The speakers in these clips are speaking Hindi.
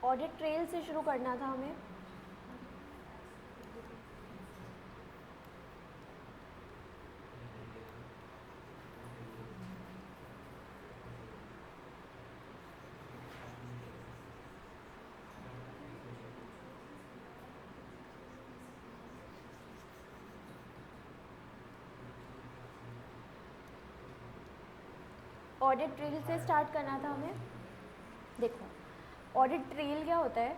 ऑडिट ट्रेल से शुरू करना था हमें। ऑडिट ट्रेल से स्टार्ट करना था हमें। देखो ऑडिट ट्रेल क्या होता है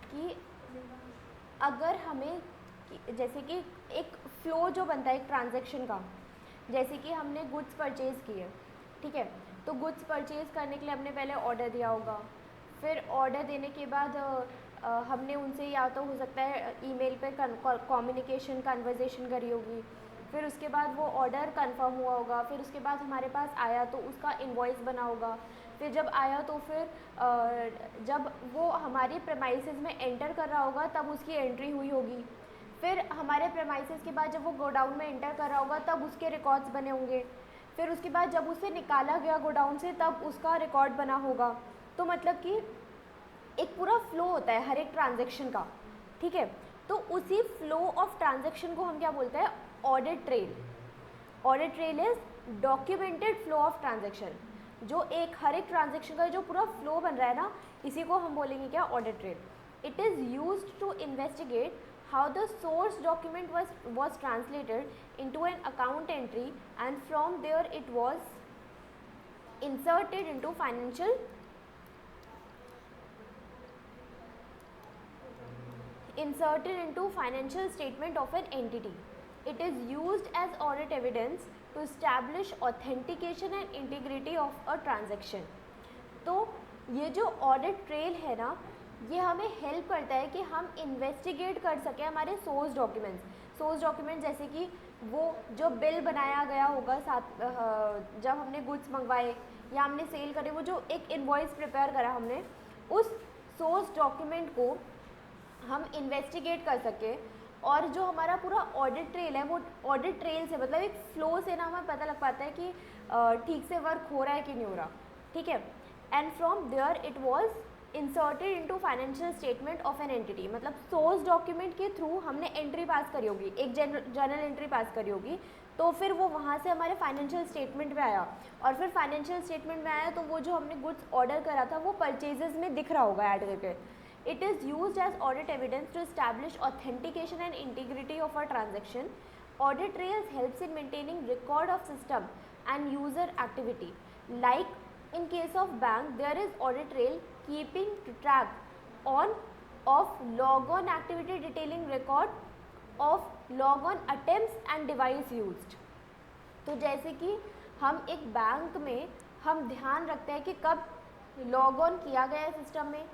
कि अगर हमें जैसे कि एक फ़्लो जो बनता है एक ट्रांजैक्शन का, जैसे कि हमने गुड्स परचेज़ किए, ठीक है, तो गुड्स परचेज़ करने के लिए हमने पहले ऑर्डर दिया होगा, फिर ऑर्डर देने के बाद हमने उनसे या तो हो सकता है ईमेल पे कम्युनिकेशन कन्वर्सेशन करी होगी, फिर उसके बाद वो ऑर्डर कंफर्म हुआ होगा, फिर उसके बाद हमारे पास आया तो उसका इनवॉइस बना होगा, फिर जब आया तो फिर जब वो हमारी प्रेमाइसेस में एंटर कर रहा होगा तब उसकी एंट्री हुई होगी, फिर हमारे प्रेमाइसेस के बाद जब वो गोडाउन में एंटर कर रहा होगा तब उसके रिकॉर्ड्स बने होंगे, फिर उसके बाद जब उसे निकाला गया गोडाउन से तब उसका रिकॉर्ड बना होगा। तो मतलब कि एक पूरा फ्लो होता है हर एक ट्रांजैक्शन का, ठीक है। तो उसी फ्लो ऑफ ट्रांजैक्शन को हम क्या बोलते हैं, audit trail. Audit trail is documented flow of transaction, जो एक हर एक ट्रांजैक्शन का जो पूरा फ्लो बन रहा है ना, इसी को हम बोलेंगे क्या, audit trail. It is used to investigate how the source document was translated into an account entry and from there it was inserted into financial statement of an entity. It is used as audit evidence to establish authentication and integrity of a transaction. तो ये जो ऑडिट ट्रेल है ना, ये हमें हेल्प करता है कि हम इन्वेस्टिगेट कर सकें हमारे सोर्स डॉक्यूमेंट जैसे कि वो जो बिल बनाया गया होगा साथ जब हमने गुड्स मंगवाए या हमने सेल करे, वो जो एक इनवॉइस प्रिपेयर करा हमने, उस सोर्स डॉक्यूमेंट को हम इन्वेस्टिगेट कर सकें। और जो हमारा पूरा ऑडिट ट्रेल है वो ऑडिट ट्रेल से मतलब एक फ़्लो से ना हमें पता लग पाता है कि ठीक से वर्क हो रहा है कि नहीं हो रहा, ठीक है। And from there it was inserted into financial statement of an entity, मतलब सोर्स डॉक्यूमेंट के थ्रू हमने एंट्री पास करी होगी, एक जर्नल एंट्री पास करी होगी, तो फिर वो वहाँ से हमारे फाइनेंशियल स्टेटमेंट में आया, और फिर फाइनेंशियल स्टेटमेंट में आया तो वो जो हमने गुड्स ऑर्डर करा था वो परचेजेस में दिख रहा होगा ऐड करके। It is used as audit evidence to establish authentication and integrity of a transaction. Audit trails helps in maintaining record of system and user activity. Like in case of bank, there is audit trail keeping track of logon activity detailing record of logon attempts and device used. तो जैसे कि हम एक बैंक में हम ध्यान रखते हैं कि कब लॉग ऑन किया गया है सिस्टम में,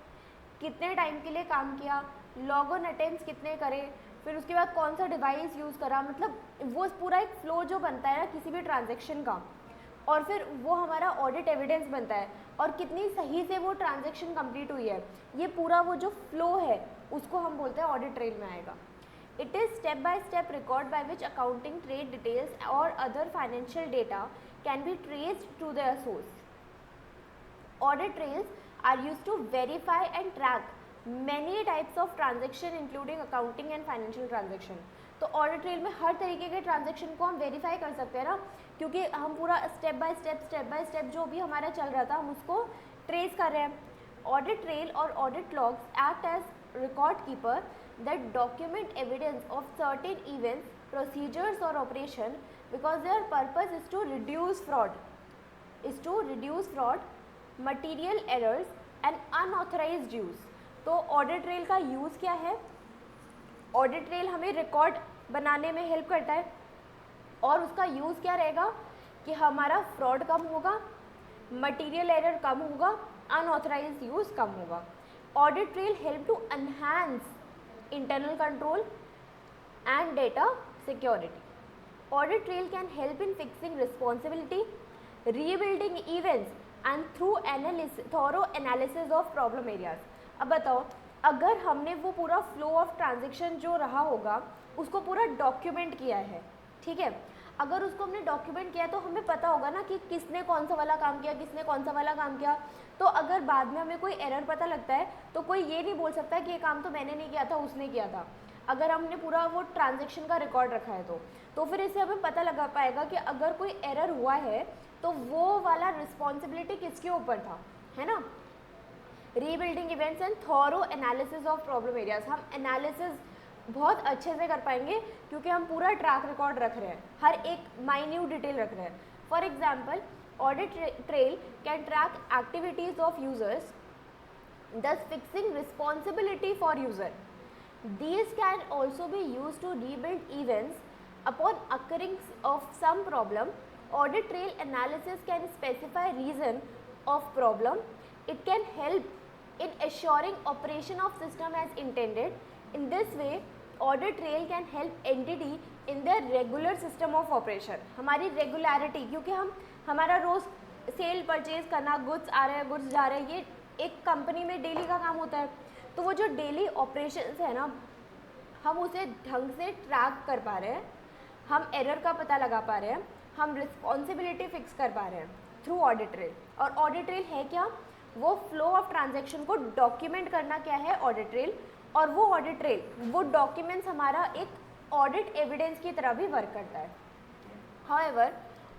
कितने टाइम के लिए काम किया, लॉग ऑन अटेम्प्ट्स कितने करे, फिर उसके बाद कौन सा डिवाइस यूज़ करा, मतलब वो पूरा एक फ़्लो जो बनता है ना किसी भी ट्रांजैक्शन का, और फिर वो हमारा ऑडिट एविडेंस बनता है और कितनी सही से वो ट्रांजैक्शन कंप्लीट हुई है, ये पूरा वो जो फ्लो है उसको हम बोलते हैं ऑडिट ट्रेल में आएगा। It is step-by-step record by which accounting, trade details or other financial data can be traced to their source. Audit trails are used to verify and track many types of transaction including accounting and financial transaction. तो ऑडिट ट्रेल में हर तरीके के ट्रांजेक्शन को हम वेरीफाई कर सकते हैं ना, क्योंकि हम पूरा स्टेप बाय स्टेप जो भी हमारा चल रहा था हम उसको ट्रेस कर रहे हैं। ऑडिट ट्रेल और audit logs act as record keeper that document evidence of certain events, procedures or operation because their purpose is to reduce fraud, material errors and unauthorized use. तो ऑडिट ट्रेल का यूज़ क्या है, ऑडिट ट्रेल हमें रिकॉर्ड बनाने में हेल्प करता है और उसका यूज़ क्या रहेगा कि हमारा फ्रॉड कम होगा, मटीरियल एरर कम होगा, अनऑथराइज्ड यूज़ कम होगा। Audit trail help to enhance internal control and data security. Audit trail can help in fixing responsibility, rebuilding events and thorough analysis of problem areas. अब बताओ, अगर हमने वो पूरा फ्लो ऑफ ट्रांजेक्शन जो रहा होगा उसको पूरा डॉक्यूमेंट किया है, ठीक है, अगर उसको हमने डॉक्यूमेंट किया तो हमें पता होगा ना कि किसने कौन सा वाला काम किया, किसने कौन सा वाला काम किया। तो अगर बाद में हमें कोई एरर पता लगता है तो कोई ये नहीं बोल सकता कि ये काम तो मैंने नहीं किया था, उसने किया था, अगर हमने पूरा वो ट्रांजेक्शन का रिकॉर्ड रखा है तो फिर इससे हमें पता लगा पाएगा कि अगर कोई एरर हुआ है तो वो वाला रिस्पॉन्सिबिलिटी किसके ऊपर था, है ना। Rebuilding events and thorough analysis of problem areas, हम एनालिसिस बहुत अच्छे से कर पाएंगे क्योंकि हम पूरा ट्रैक रिकॉर्ड रख रहे हैं, हर एक माइन्यूट डिटेल रख रहे हैं। For example, audit trail can track activities of users, thus fixing responsibility for user. These can also be used to rebuild events upon occurrence of some problem. Audit trail analysis can specify reason of problem. It can help in assuring operation of system as intended. In this way, audit trail can help entity in their regular system of operation. हमारी regularity, क्योंकि हमारा रोज सेल परचेज करना, गुड्स आ रहे हैं, गुड्स जा रहे हैं, ये एक कंपनी में डेली का काम होता है। तो वो जो डेली ऑपरेशंस है ना, हम उसे ढंग से ट्रैक कर पा रहे हैं, हम एरर का पता लगा पा रहे हैं, हम रिस्पॉन्सिबिलिटी फिक्स कर पा रहे हैं थ्रू ऑडिट ट्रेल। और ऑडिट ट्रेल है क्या? वो फ्लो ऑफ ट्रांजैक्शन को डॉक्यूमेंट करना क्या है ऑडिट ट्रेल। और वो ऑडिट ट्रेल, वो डॉक्यूमेंट्स हमारा एक ऑडिट एविडेंस की तरह भी वर्क करता है। However,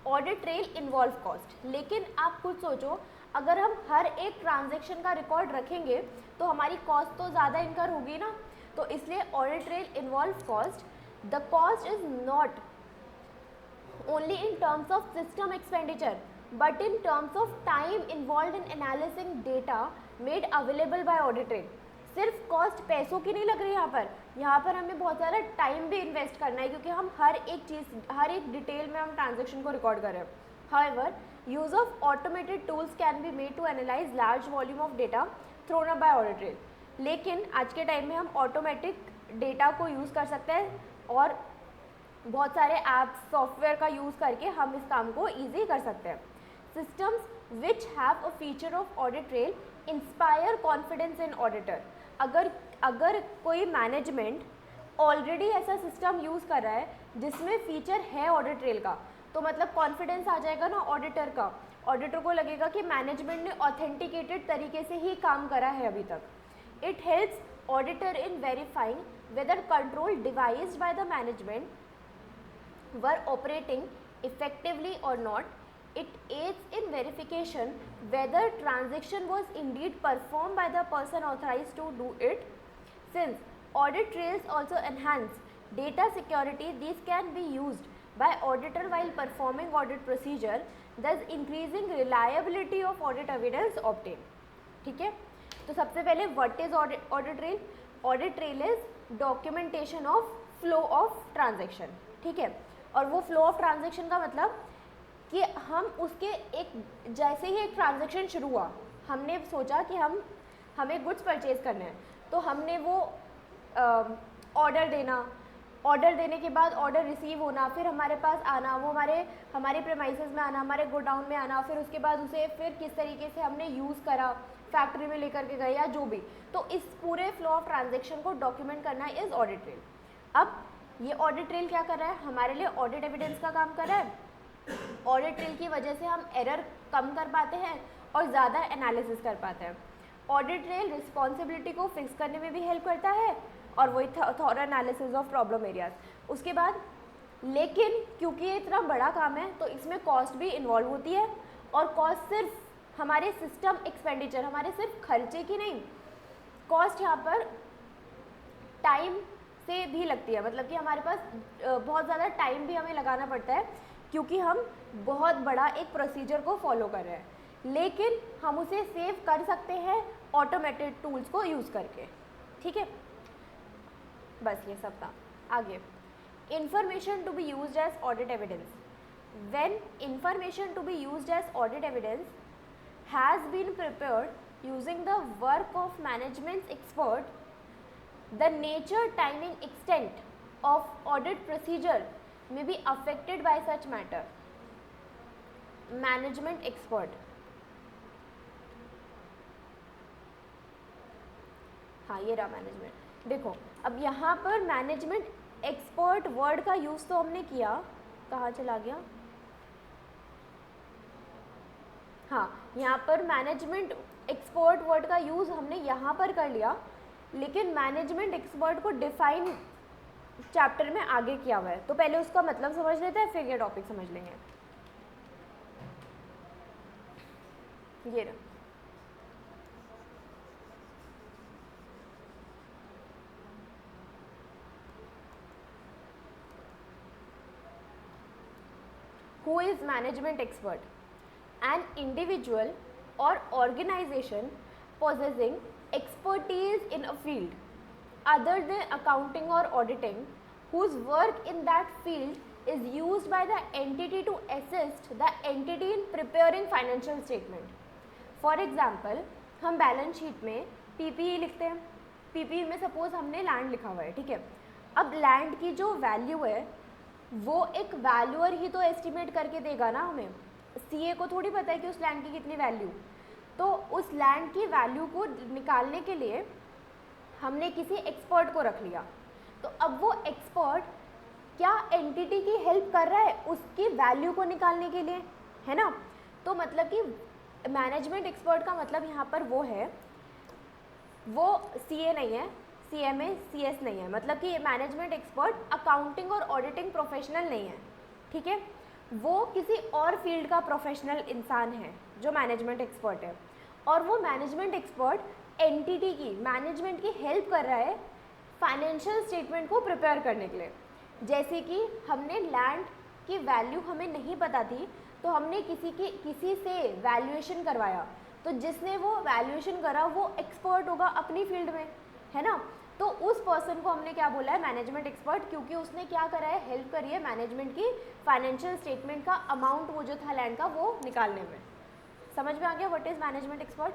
audit trail involve cost. लेकिन आप खुद सोचो, अगर हम हर एक ट्रांजैक्शन का रिकॉर्ड रखेंगे तो हमारी कॉस्ट तो ज़्यादा इनकर होगी ना। तो इसलिए audit trail involve cost. The cost is not only in terms of system expenditure but in terms of time involve in analysing data made available by audit trail. सिर्फ कॉस्ट पैसों की नहीं लग रही यहाँ पर हमें बहुत सारा टाइम भी इन्वेस्ट करना है, क्योंकि हम हर एक चीज़, हर एक डिटेल में हम ट्रांजैक्शन को रिकॉर्ड कर रहे हैं। However, use of automated tools can be made to analyze large volume of data thrown up by audit trail. लेकिन आज के टाइम में हम ऑटोमेटिक डेटा को यूज़ कर सकते हैं और बहुत सारे ऐप्स, सॉफ्टवेयर का यूज़ करके हम इस काम को ईजी कर सकते हैं। Systems which have a feature of audit trail inspire confidence in auditor. अगर कोई मैनेजमेंट ऑलरेडी ऐसा सिस्टम यूज़ कर रहा है जिसमें फीचर है ऑडिट ट्रेल का, तो मतलब कॉन्फिडेंस आ जाएगा ना ऑडिटर का। ऑडिटर को लगेगा कि मैनेजमेंट ने ऑथेंटिकेटेड तरीके से ही काम करा है अभी तक। It helps auditor in verifying whether control devised by the management were operating effectively और not. It aids in verification whether transaction was indeed perform by the person authorised to do it. Since audit trails also enhance data security, this can be used by auditor while performing audit procedure, thus increasing reliability of audit evidence obtained. ठीक है, तो सबसे पहले what is audit trail? Audit trail is documentation of flow of transaction. ठीक है, और वो flow of transaction का मतलब कि हम उसके जैसे ही एक ट्रांजेक्शन शुरू हुआ, हमने सोचा कि हमें गुड्स परचेज करने हैं, तो हमने वो ऑर्डर देने के बाद ऑर्डर रिसीव होना, फिर हमारे पास आना, वो हमारे प्रेमाइसेस में आना, हमारे गोडाउन में आना, फिर उसके बाद उसे फिर किस तरीके से हमने यूज़ करा, फैक्ट्री में लेकर के गए या जो भी। तो इस पूरे फ्लो ऑफ ट्रांजैक्शन को डॉक्यूमेंट करना इज़ ऑडिट ट्रेल। अब ये ऑडिट ट्रेल क्या कर रहा है? हमारे लिए ऑडिट एविडेंस का काम कर रहा है। ऑडिट ट्रेल की वजह से हम एरर कम कर पाते हैं और ज़्यादा एनालिसिस कर पाते हैं। ऑडिट ट्रेल रिस्पॉन्सिबिलिटी को फिक्स करने में भी हेल्प करता है और वही thorough analysis of problem areas. उसके बाद लेकिन क्योंकि ये इतना बड़ा काम है तो इसमें कॉस्ट भी इन्वॉल्व होती है, और कॉस्ट सिर्फ हमारे सिस्टम एक्सपेंडिचर, हमारे सिर्फ खर्चे की नहीं, कॉस्ट यहाँ पर टाइम से भी लगती है। मतलब कि हमारे पास बहुत ज़्यादा टाइम भी हमें लगाना पड़ता है क्योंकि हम बहुत बड़ा एक प्रोसीजर को फॉलो कर रहे हैं, लेकिन हम उसे सेव कर सकते हैं ऑटोमेटेड टूल्स को यूज़ करके। ठीक है, बस ये सब था। आगे, information to be used as audit evidence. When information to be used as audit evidence has been prepared using the work of management expert, the nature, timing, extent of audit procedure may be affected by such matter. Management expert, हाँ ये रहा मैनेजमेंट। देखो अब यहाँ पर मैनेजमेंट एक्सपर्ट वर्ड का यूज़ तो हमने किया, कहाँ चला गया, हाँ, यहाँ पर मैनेजमेंट एक्सपर्ट वर्ड का यूज़ हमने यहाँ पर कर लिया, लेकिन मैनेजमेंट एक्सपर्ट को डिफाइन चैप्टर में आगे किया हुआ है, तो पहले उसका मतलब समझ लेते हैं, फिर ये टॉपिक समझ लेंगे। ये रहा, who is management expert? An individual or organization possessing expertise in a field other than accounting or auditing, whose work in that field is used by the entity to assist the entity in preparing financial statement. For example, हम बैलेंस शीट में PPE लिखते हैं, PPE में सपोज हमने लैंड लिखा हुआ है, ठीक है। अब लैंड की जो वैल्यू है वो एक वैल्यूअर ही तो एस्टिमेट करके देगा ना हमें, सीए को थोड़ी पता है कि उस लैंड की कितनी वैल्यू, तो उस लैंड की वैल्यू को निकालने के लिए हमने किसी एक्सपर्ट को रख लिया। तो अब वो एक्सपर्ट क्या एंटिटी की हेल्प कर रहा है उसकी वैल्यू को निकालने के लिए, है ना। तो मतलब कि मैनेजमेंट एक्सपर्ट का मतलब यहाँ पर वो है, वो सीए नहीं है, सीएमए सीएस नहीं है, मतलब कि मैनेजमेंट एक्सपर्ट अकाउंटिंग और ऑडिटिंग प्रोफेशनल नहीं है, ठीक है। वो किसी और फील्ड का प्रोफेशनल इंसान है जो मैनेजमेंट एक्सपर्ट है, और वो मैनेजमेंट एक्सपर्ट एंटिटी की मैनेजमेंट की हेल्प कर रहा है फाइनेंशियल स्टेटमेंट को प्रिपेयर करने के लिए। जैसे कि हमने लैंड की वैल्यू हमें नहीं पता थी, तो हमने किसी से वैल्यूएशन करवाया, तो जिसने वो वैल्यूएशन करा वो एक्सपर्ट होगा अपनी फील्ड में, है ना। तो उस पर्सन को हमने क्या बोला है, मैनेजमेंट एक्सपर्ट, क्योंकि उसने क्या करा है, हेल्प करी है मैनेजमेंट की फाइनेंशियल स्टेटमेंट का अमाउंट वो जो था लैंड का वो निकालने में। समझ में आ गया what is management expert?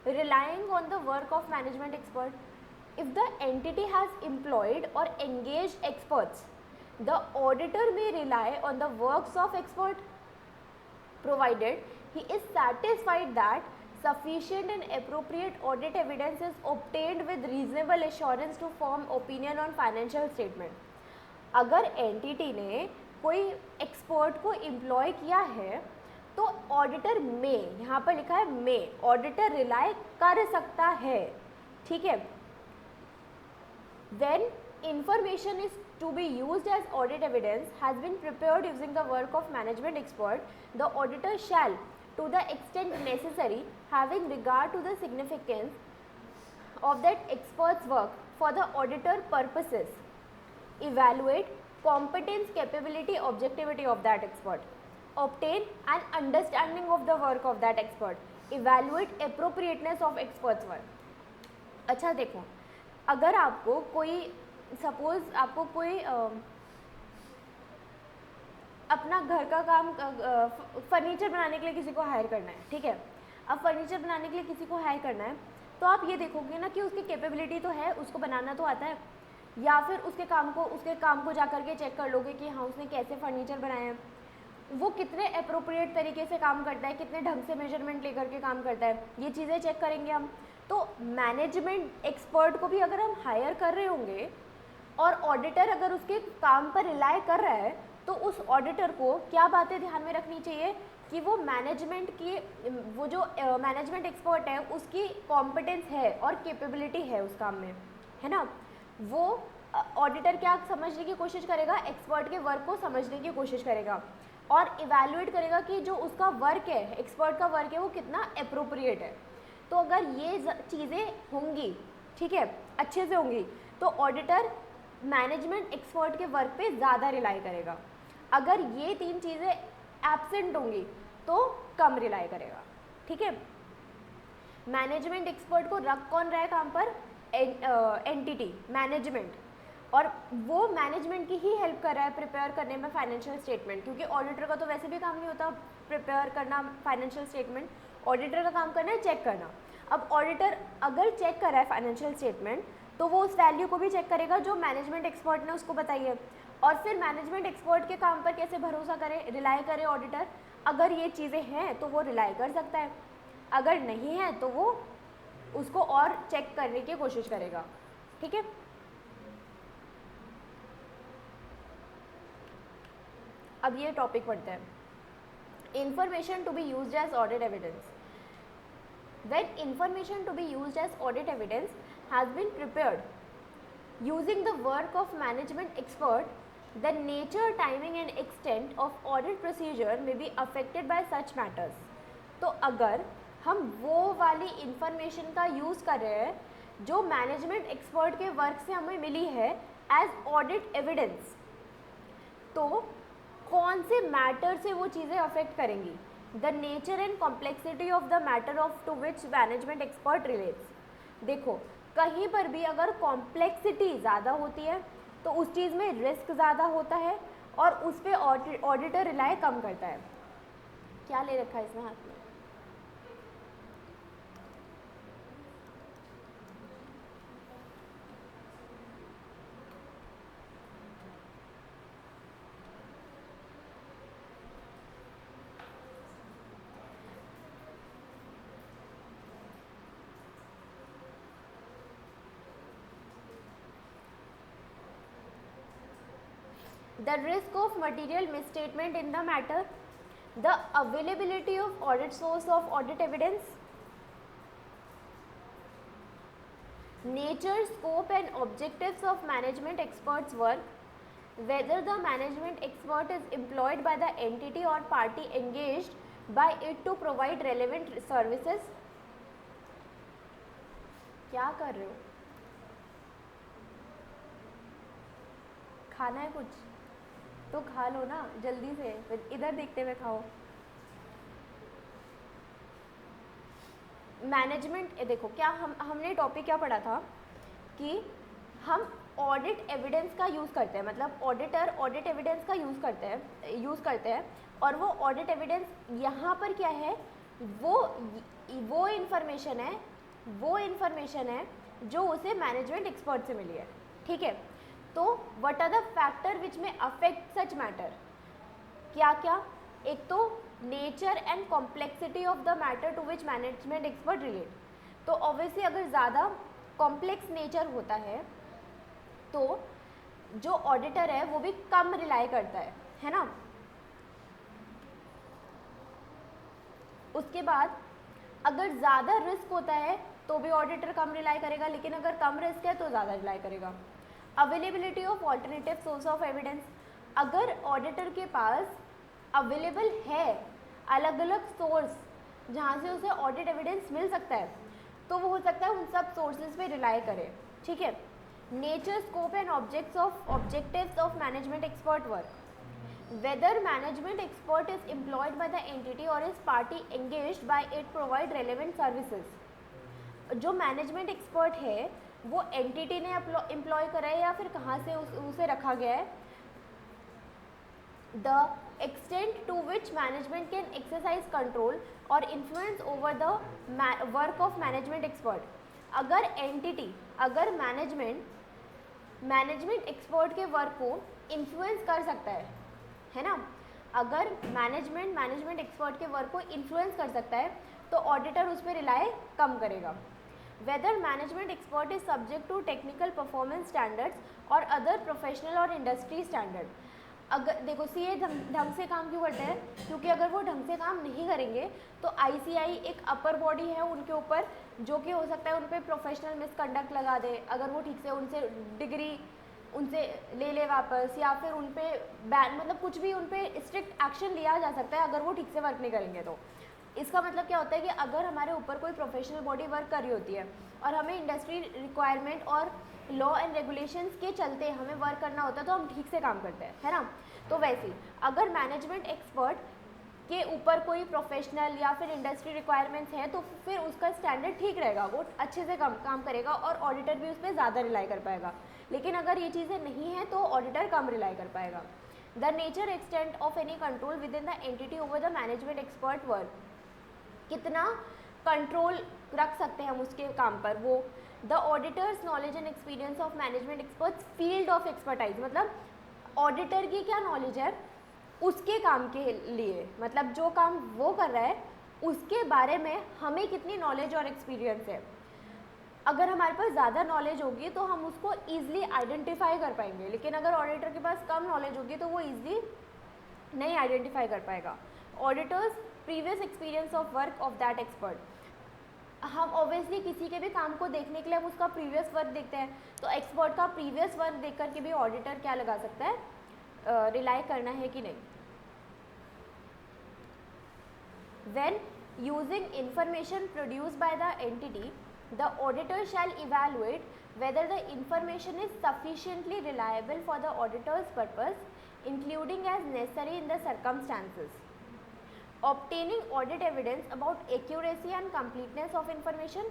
Relying on the work of management expert, if the entity has employed or engaged experts, the auditor may rely on the works of expert, provided he is satisfied that sufficient and appropriate audit evidence is obtained with reasonable assurance to form opinion on financial statement. अगर एंटिटी ने कोई एक्सपर्ट को एम्प्लॉय किया है तो ऑडिटर में, यहाँ पर लिखा है में, ऑडिटर रिलाई कर सकता है, ठीक है। When information is to be used as audit evidence has been prepared using the work of management expert, the auditor shall, to the extent necessary, having regard to the significance of that expert's work for the auditor purposes, evaluate competence, capability, objectivity of that expert, obtain an understanding of the work of that expert, evaluate appropriateness of expert's work. अच्छा देखो, अगर आपको कोई सपोज आपको कोई अपना घर का काम फर्नीचर बनाने के लिए किसी को हायर करना है, ठीक है। अब फर्नीचर बनाने के लिए किसी को हायर करना है तो आप ये देखोगे ना कि उसकी कैपेबिलिटी तो है, उसको बनाना तो आता है, या फिर उसके काम को जा करके चेक कर लोगे कि हाँ उसने कैसे फर्नीचर बनाया है, वो कितने अप्रोप्रिएट तरीके से काम करता है, कितने ढंग से मेजरमेंट लेकर के काम करता है, ये चीज़ें चेक करेंगे हम। तो मैनेजमेंट एक्सपर्ट को भी अगर हम हायर कर रहे होंगे और ऑडिटर अगर उसके काम पर रिलाई कर रहा है, तो उस ऑडिटर को क्या बातें ध्यान में रखनी चाहिए कि वो मैनेजमेंट की, वो जो मैनेजमेंट एक्सपर्ट है उसकी कॉम्पिटेंस है और कैपेबिलिटी है उस काम में, है ना। वो ऑडिटर क्या समझने की कोशिश करेगा, एक्सपर्ट के वर्क को समझने की कोशिश करेगा और इवैल्यूएट करेगा कि जो उसका वर्क है, एक्सपर्ट का वर्क है, वो कितना अप्रोप्रिएट है। तो अगर ये चीज़ें होंगी, ठीक है, अच्छे से होंगी, तो ऑडिटर मैनेजमेंट एक्सपर्ट के वर्क पे ज़्यादा रिलाई करेगा। अगर ये तीन चीज़ें एब्सेंट होंगी तो कम रिलाई करेगा, ठीक है। मैनेजमेंट एक्सपर्ट को रख कौन रहा है काम पर, एंटिटी मैनेजमेंट, और वो मैनेजमेंट की ही हेल्प कर रहा है प्रिपेयर करने में फाइनेंशियल स्टेटमेंट, क्योंकि ऑडिटर का तो वैसे भी काम नहीं होता प्रिपेयर करना फाइनेंशियल स्टेटमेंट, ऑडिटर का काम करना है चेक करना। अब ऑडिटर अगर चेक कर रहा है फाइनेंशियल स्टेटमेंट तो वो उस वैल्यू को भी चेक करेगा जो मैनेजमेंट एक्सपर्ट ने उसको बताई है, और फिर मैनेजमेंट एक्सपर्ट के काम पर कैसे भरोसा करे, रिलाई करे ऑडिटर। अगर ये चीज़ें हैं तो वो रिलाई कर सकता है, अगर नहीं है तो वो उसको और चेक करने की कोशिश करेगा, ठीक है। अब ये टॉपिक पढ़ते हैं, information to be used as audit evidence. When information to be used as audit evidence has been prepared using the work of management expert, the nature, timing and extent of audit procedure may be affected by such matters. तो अगर हम वो वाली इंफॉर्मेशन का यूज़ कर रहे हैं जो मैनेजमेंट एक्सपर्ट के वर्क से हमें मिली है एज ऑडिट एविडेंस, तो कौन से मैटर से वो चीज़ें अफेक्ट करेंगी? The nature and complexity of the matter of to which management expert relates. देखो, कहीं पर भी अगर कॉम्प्लेक्सिटी ज़्यादा होती है तो उस चीज़ में रिस्क ज़्यादा होता है और उस पर ऑडिटर रिलाई कम करता है. क्या ले रखा है इसमें हाथ में? The risk of material misstatement in the matter, the availability of audit source of audit evidence, nature, scope and objectives of management experts' work, whether the management expert is employed by the entity or party engaged by it to provide relevant services. क्या कर रहे हो? खाना है कुछ तो खा लो ना जल्दी से, इधर देखते हुए खाओ. मैनेजमेंट, देखो क्या हमने टॉपिक क्या पढ़ा था कि हम ऑडिट एविडेंस का यूज़ करते हैं, मतलब ऑडिटर ऑडिट एविडेंस का यूज़ करते हैं और वो ऑडिट एविडेंस यहाँ पर क्या है, वो इन्फॉर्मेशन है जो उसे मैनेजमेंट एक्सपर्ट से मिली है. ठीक है, तो what are the factor which may affect such matter? क्या क्या? एक तो nature and complexity of the matter to which management expert relate. तो ऑब्वियसली अगर ज़्यादा कॉम्प्लेक्स नेचर होता है तो जो ऑडिटर है वो भी कम रिलाई करता है ना. उसके बाद अगर ज़्यादा रिस्क होता है तो भी ऑडिटर कम रिलाई करेगा, लेकिन अगर कम रिस्क है तो ज़्यादा रिलाई करेगा. Availability of alternative source of evidence, अगर ऑडिटर के पास अवेलेबल है अलग अलग सोर्स जहाँ से उसे ऑडिट एविडेंस मिल सकता है तो वो हो सकता है उन सब सोर्सेज पे रिलाई करे. ठीक है. Nature, scope and objectives of management expert work, whether management expert is employed by the entity और is party engaged by it provide relevant services. जो मैनेजमेंट एक्सपर्ट है वो एंटिटी ने एम्प्लॉय करा है या फिर कहाँ से उसे रखा गया है. The extent to which management can exercise control और influence over the work of management expert. अगर मैनेजमेंट एक्सपर्ट के वर्क को इन्फ्लुएंस कर सकता है ना, अगर मैनेजमेंट एक्सपर्ट के वर्क को इन्फ्लुएंस कर सकता है तो ऑडिटर उस पर रिलाई कम करेगा. Whether management expert is subject to technical performance standards or other professional or industry standard. अगर देखो सीए ढंग से काम क्यों करते हैं? क्योंकि अगर वो ढंग से काम नहीं करेंगे तो आईसीआई एक अपर बॉडी है उनके ऊपर, जो कि हो सकता है उन पर प्रोफेशनल मिसकंडक्ट लगा दे अगर वो ठीक से उनसे डिग्री ले वापस, या फिर उन पर बैन, मतलब कुछ भी उन पर स्ट्रिक्ट एक्शन लिया जा सकता है अगर वो ठीक से वर्क नहीं करेंगे. तो इसका मतलब क्या होता है कि अगर हमारे ऊपर कोई प्रोफेशनल बॉडी वर्क कर रही होती है और हमें इंडस्ट्री रिक्वायरमेंट और लॉ एंड रेगुलेशंस के चलते हमें वर्क करना होता है तो हम ठीक से काम करते हैं, है ना. तो वैसे अगर मैनेजमेंट एक्सपर्ट के ऊपर कोई प्रोफेशनल या फिर इंडस्ट्री रिक्वायरमेंट्स हैं तो फिर उसका स्टैंडर्ड ठीक रहेगा, वो अच्छे से काम करेगा और ऑडिटर भी उस पर ज़्यादा रिलाई कर पाएगा. लेकिन अगर ये चीज़ें नहीं हैं तो ऑडिटर कम रिलाई कर पाएगा. The nature extent of any control with in the entity over the management expert work, कितना कंट्रोल रख सकते हैं हम उसके काम पर. वो the auditors knowledge and experience of management experts field of expertise, मतलब ऑडिटर की क्या नॉलेज है उसके काम के लिए, मतलब जो काम वो कर रहा है उसके बारे में हमें कितनी नॉलेज और एक्सपीरियंस है. अगर हमारे पास ज़्यादा नॉलेज होगी तो हम उसको ईजिली आइडेंटिफाई कर पाएंगे, लेकिन अगर ऑडिटर के पास कम नॉलेज होगी तो वो ईजिली नहीं आइडेंटिफाई कर पाएगा। Auditors previous experience of work of that expert, हम ऑब्वियसली किसी के भी काम को देखने के लिए हम उसका प्रीवियस वर्क देखते हैं, तो एक्सपर्ट का प्रीवियस वर्क देख करके भी ऑडिटर क्या लगा सकता है, रिलाई करना है कि नहीं। When using information produced by the entity, the auditor shall evaluate whether the information is sufficiently reliable for the auditor's purpose, including as necessary in the circumstances. Obtaining audit evidence about accuracy and completeness of information,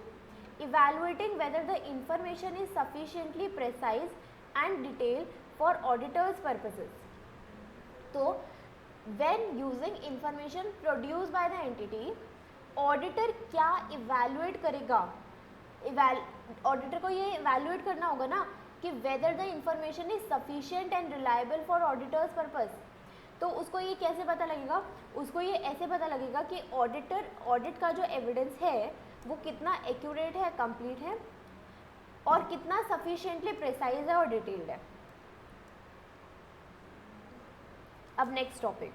evaluating whether the information is sufficiently precise and detailed for auditor's purposes. So, when using information produced by the entity, auditor क्या evaluate करेगा, ऑडिटर को ये इवैल्यूएट करना होगा ना कि whether the information is sufficient and reliable four auditors purpose. तो उसको ये कैसे पता लगेगा, उसको ये ऐसे पता लगेगा कि ऑडिट का जो एविडेंस है वो कितना एक्यूरेट है, कंप्लीट है और कितना सफिशिएंटली प्रिसाइज है और डिटेल्ड है। अब next topic,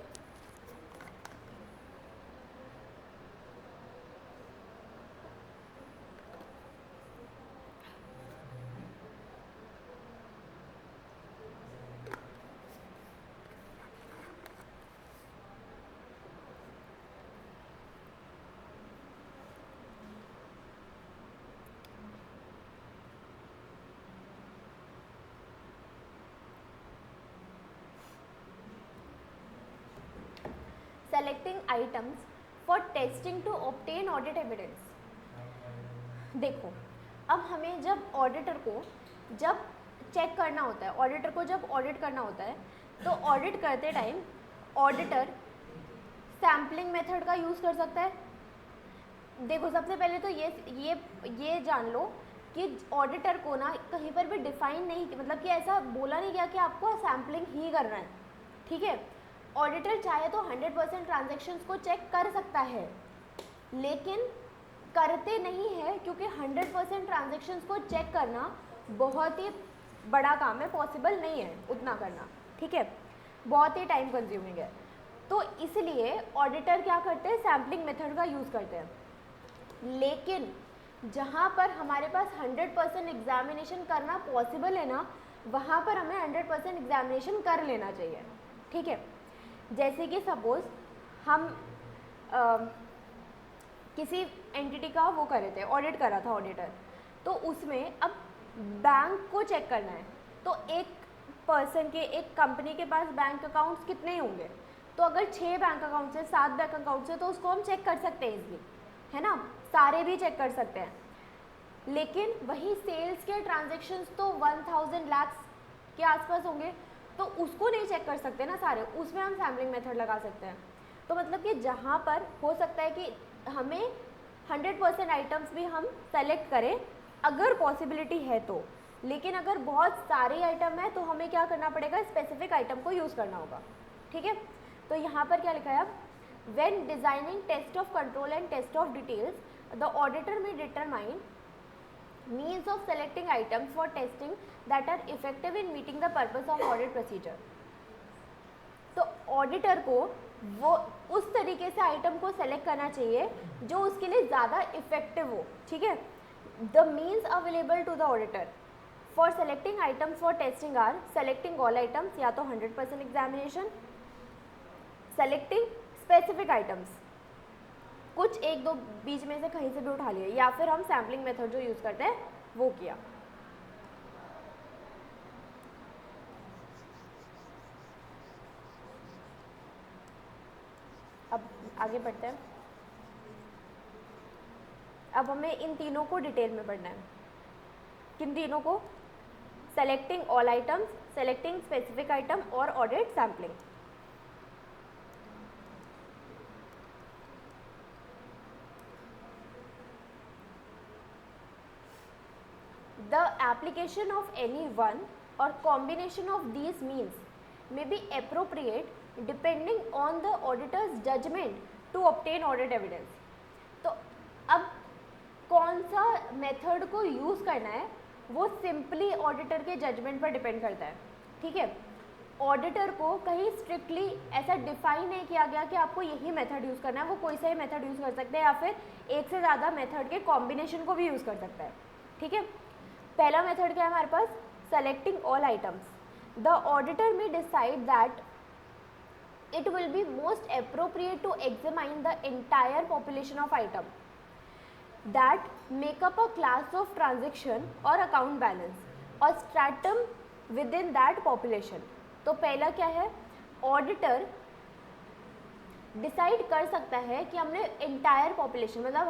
selecting items for testing to obtain audit evidence. देखो, अब हमें जब ऑडिटर को जब चेक करना होता है, ऑडिटर को जब ऑडिट करना होता है, तो ऑडिट करते टाइम ऑडिटर सैम्पलिंग मेथड का यूज़ कर सकता है। देखो, सबसे पहले तो ये जान लो कि ऑडिटर को ना कहीं पर भी डिफाइन नहीं, मतलब कि ऐसा बोला नहीं गया कि आपको सैम्पलिंग ही करना है, ठीक है। ऑडिटर चाहे तो 100% ट्रांजैक्शंस को चेक कर सकता है, लेकिन करते नहीं है क्योंकि 100% ट्रांजैक्शंस को चेक करना बहुत ही बड़ा काम है, पॉसिबल नहीं है उतना करना, ठीक है, बहुत ही टाइम कंज्यूमिंग है। तो इसलिए ऑडिटर क्या करते हैं, सैम्पलिंग मेथड का यूज़ करते हैं। लेकिन जहाँ पर हमारे पास 100% एग्जामिनेशन करना पॉसिबल है ना, वहाँ पर हमें 100% एग्जामिनेशन कर लेना चाहिए, ठीक है। जैसे कि सपोज हम किसी एंटिटी का वो कर रहे थे, ऑडिट कर रहा था ऑडिटर, तो उसमें अब बैंक को चेक करना है, तो एक पर्सन के, एक कंपनी के पास बैंक अकाउंट्स कितने होंगे, तो अगर 6 बैंक अकाउंट्स है, 7 बैंक अकाउंट्स है, तो उसको हम चेक कर सकते हैं इजली, है ना, सारे भी चेक कर सकते हैं। लेकिन वही सेल्स के ट्रांजेक्शन्स तो 1000 लाख के आसपास होंगे, तो उसको नहीं चेक कर सकते ना सारे, उसमें हम सैम्पलिंग मेथड लगा सकते हैं। तो मतलब कि जहाँ पर हो सकता है कि हमें 100% आइटम्स भी हम सेलेक्ट करें अगर पॉसिबिलिटी है तो, लेकिन अगर बहुत सारे आइटम है तो हमें क्या करना पड़ेगा, स्पेसिफिक आइटम को यूज़ करना होगा, ठीक है। तो यहाँ पर क्या लिखा है, अब when designing test of control and test of details, the auditor may determine means of selecting items for testing that are effective in meeting the purpose of audit procedure। तो ऑडिटर को वो उस तरीके से आइटम को सेलेक्ट करना चाहिए जो उसके लिए ज़्यादा इफेक्टिव हो, ठीक है। The means available to the auditor for selecting items for testing are selecting all items, या तो 100% एग्जामिनेशन, सेलेक्टिंग स्पेसिफिक आइटम्स, कुछ एक दो बीच में से कहीं से भी उठा लिए, या फिर हम सैम्पलिंग मेथड जो यूज़ करते हैं वो किया। अब आगे बढ़ते हैं। अब हमें इन तीनों को डिटेल में पढ़ना है। किन तीनों को, selecting all items, selecting specific item और audit sampling. The application of any one or combination of these means may be appropriate depending on the auditor's judgment to obtain audit evidence। तो अब कौन सा मेथड को यूज़ करना है वो सिंपली ऑडिटर के जजमेंट पर डिपेंड करता है, ठीक है। ऑडिटर को कहीं स्ट्रिक्टली ऐसा डिफाइन नहीं किया गया कि आपको यही मेथड यूज़ करना है, वो कोई सा ही मेथड यूज़ कर सकते हैं या फिर एक से ज़्यादा मेथड के कॉम्बिनेशन को भी यूज़ कर सकता है, ठीक है। पहला मेथड क्या है हमारे पास, selecting all items. The auditor may decide that it will be most appropriate to examine the entire population of item that make up a class of transaction or account balance or stratum within that population। तो पहला क्या है, ऑडिटर डिसाइड कर सकता है कि हमने एंटायर पॉपुलेशन, मतलब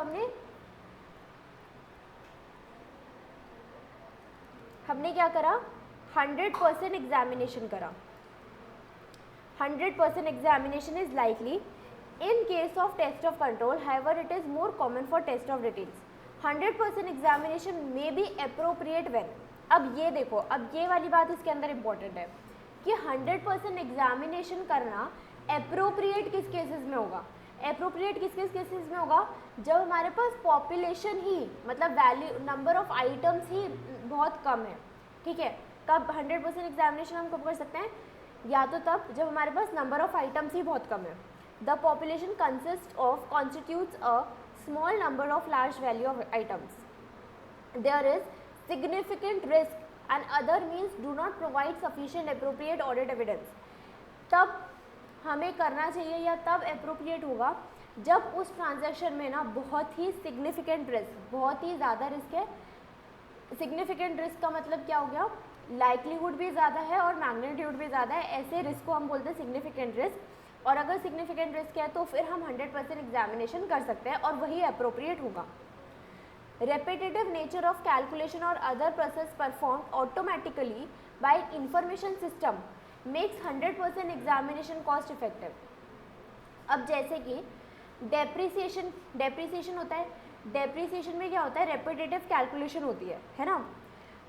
हमने क्या करा, 100% एग्जामिनेशन करा। 100% examination is likely in case of test of control, however it is more common for test of details। 100% examination may be appropriate when, अब ये देखो, अब ये वाली बात इसके अंदर इम्पोर्टेंट है कि 100% एग्जामिनेशन करना अप्रोप्रिएट किस केसेस में होगा। अप्रोप्रिएट किस केसेस में होगा, जब हमारे पास पॉपुलेशन ही, मतलब वैल्यू, नंबर ऑफ आइटम्स ही बहुत कम है, ठीक है। कब 100% एग्जामिनेशन हम कब कर सकते हैं, या तो तब जब हमारे पास नंबर ऑफ आइटम्स ही बहुत कम है। The population constitutes a small number of large value of items, there is significant risk and other means do not provide sufficient appropriate audit evidence. तब हमें करना चाहिए या तब अप्रोप्रिएट होगा जब उस ट्रांजैक्शन में ना बहुत ही सिग्निफिकेंट रिस्क, बहुत ही ज़्यादा रिस्क है। सिग्निफिकेंट रिस्क का मतलब क्या हो गया, लाइक्लीहुड भी ज़्यादा है और मैग्नीट्यूड भी ज़्यादा है, ऐसे रिस्क को हम बोलते हैं सिग्निफिकेंट रिस्क। और अगर सिग्निफिकेंट रिस्क है तो फिर हम 100% एग्जामिनेशन कर सकते हैं और वही अप्रोप्रिएट होगा। रेपिटेटिव नेचर ऑफ कैलकुलेशन और other process perform automatically bye information system makes 100% examination cost effective. अब जैसे कि डेप्रिसिएशन होता है, डेप्रिसिएशन में क्या होता है, रेपिटेटिव कैलकुलेशन होती है ना,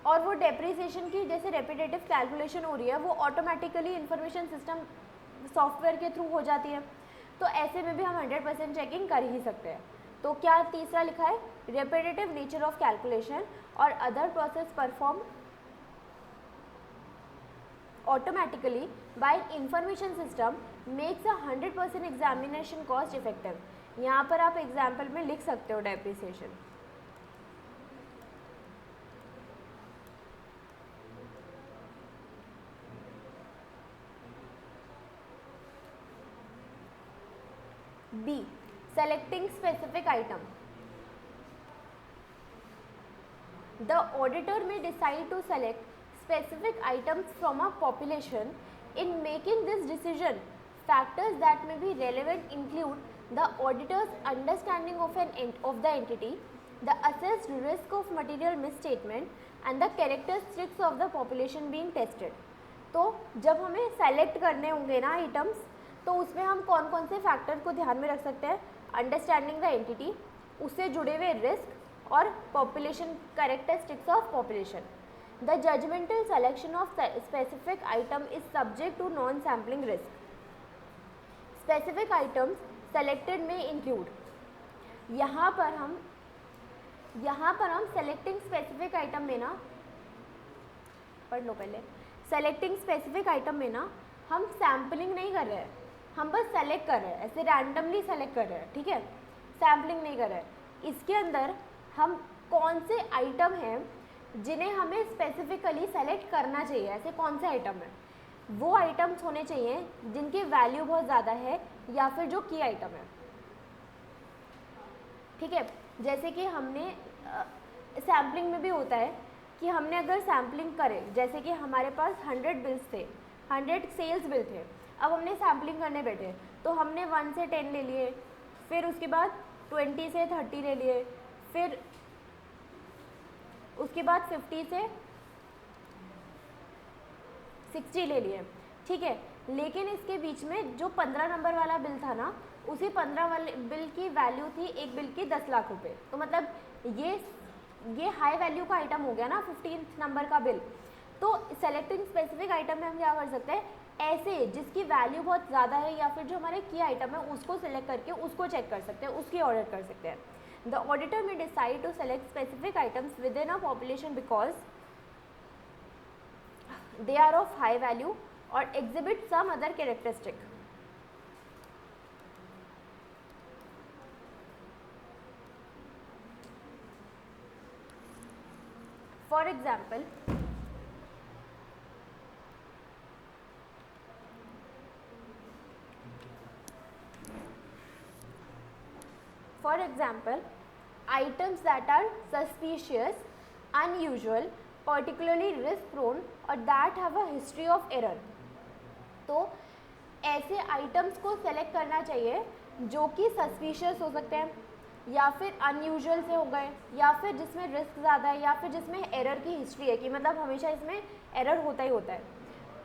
और वो डेप्रिसिएशन की जैसे रेपिटेटिव कैलकुलेशन हो रही है वो ऑटोमेटिकली इंफॉर्मेशन सिस्टम सॉफ्टवेयर के थ्रू हो जाती है, तो ऐसे में भी हम 100% चेकिंग कर ही सकते हैं। तो क्या तीसरा लिखा है, रेपिटेटिव नेचर ऑफ कैलकुलेशन और other process perform automatically bye information system makes a 100% examination cost effective. यहाँ पर आप एग्जाम्पल में लिख सकते हो depreciation. B. Selecting specific item. The auditor may decide to select specific items from a population. In making this decision, factors that may be relevant include the auditor's understanding of the entity, the assessed risk of material misstatement, and the characteristics of the population being tested। तो जब हमें सेलेक्ट करने होंगे ना आइटम्स, तो उसमें हम कौन कौन से फैक्टर को ध्यान में रख सकते हैं, अंडरस्टैंडिंग द एंटिटी, उससे जुड़े हुए रिस्क और population, characteristics of population. The judgmental selection of specific item is subject to non sampling risk. Specific items selected may include, यहाँ पर हम सेलेक्टिंग स्पेसिफिक आइटम में ना, पढ़ लो पहले, सेलेक्टिंग स्पेसिफिक आइटम में ना हम सैम्पलिंग नहीं कर रहे हैं, हम बस सेलेक्ट कर रहे हैं, ऐसे रैंडमली सेलेक्ट कर रहे हैं, ठीक है, सैम्पलिंग नहीं कर रहे हैं। इसके अंदर हम कौन से आइटम हैं जिन्हें हमें स्पेसिफिकली सेलेक्ट करना चाहिए, ऐसे कौन से आइटम हैं, वो आइटम्स होने चाहिए जिनकी वैल्यू बहुत ज़्यादा है या फिर जो की आइटम है, ठीक है। जैसे कि हमने सैम्पलिंग में भी होता है कि हमने अगर सैम्पलिंग करें, जैसे कि हमारे पास 100 बिल्स थे, 100 सेल्स बिल थे, अब हमने सैम्पलिंग करने बैठे तो हमने 1 से 10 ले लिए, फिर उसके बाद 20 से 30 ले लिए, फिर उसके बाद 50 से 60 ले लिए, ठीक है। लेकिन इसके बीच में जो 15 नंबर वाला बिल था ना, उसी 15 वाले बिल की वैल्यू थी एक बिल की 10 लाख रुपए, तो मतलब ये हाई वैल्यू का आइटम हो गया ना 15 नंबर का बिल। तो सेलेक्टिंग स्पेसिफिक आइटम में हम क्या कर सकते हैं, ऐसे जिसकी वैल्यू बहुत ज़्यादा है या फिर जो हमारे की आइटम है उसको सेलेक्ट करके उसको चेक कर सकते हैं, उसकी ऑडिट कर सकते हैं। The auditor may decide to select specific items within a population because they are of high value or exhibit some other characteristic. For example, items that are suspicious, unusual, particularly risk prone or that have a history of error. तो ऐसे आइटम्स को सेलेक्ट करना चाहिए जो कि सस्पिशियस हो सकते हैं, या फिर अनयूजुअल से हो गए, या फिर जिसमें रिस्क ज़्यादा है, या फिर जिसमें एरर की हिस्ट्री है कि मतलब हमेशा इसमें एरर होता ही होता है.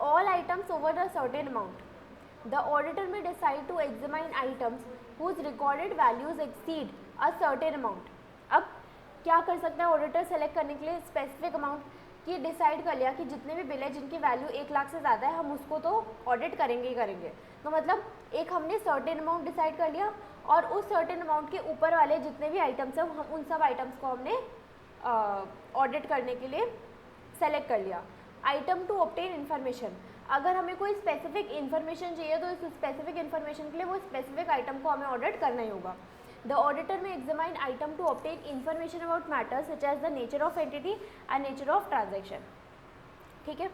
All items over a certain amount. The auditor may decide to examine items whose recorded values exceed a certain amount. अब क्या कर सकता है ऑडिटर सेलेक्ट करने के लिए स्पेसिफिक अमाउंट कि डिसाइड कर लिया कि जितने भी बिल है जिनकी वैल्यू 1 लाख से ज़्यादा है हम उसको तो ऑडिट करेंगे ही करेंगे. तो मतलब एक हमने सर्टेन अमाउंट डिसाइड कर लिया और उस सर्टेन अमाउंट के ऊपर वाले जितने भी आइटम्स हैं हम उन सब आइटम्स को हमने ऑडिट करने के लिए सेलेक्ट कर लिया. Item to obtain information. अगर हमें कोई स्पेसिफिक इन्फॉर्मेशन चाहिए तो इस स्पेसिफिक इन्फॉर्मेशन के लिए वो स्पेसिफिक आइटम को हमें ऑडिट करना ही होगा. The auditor may examine item to obtain information about matters such as the nature of entity and nature of transaction. ठीक है.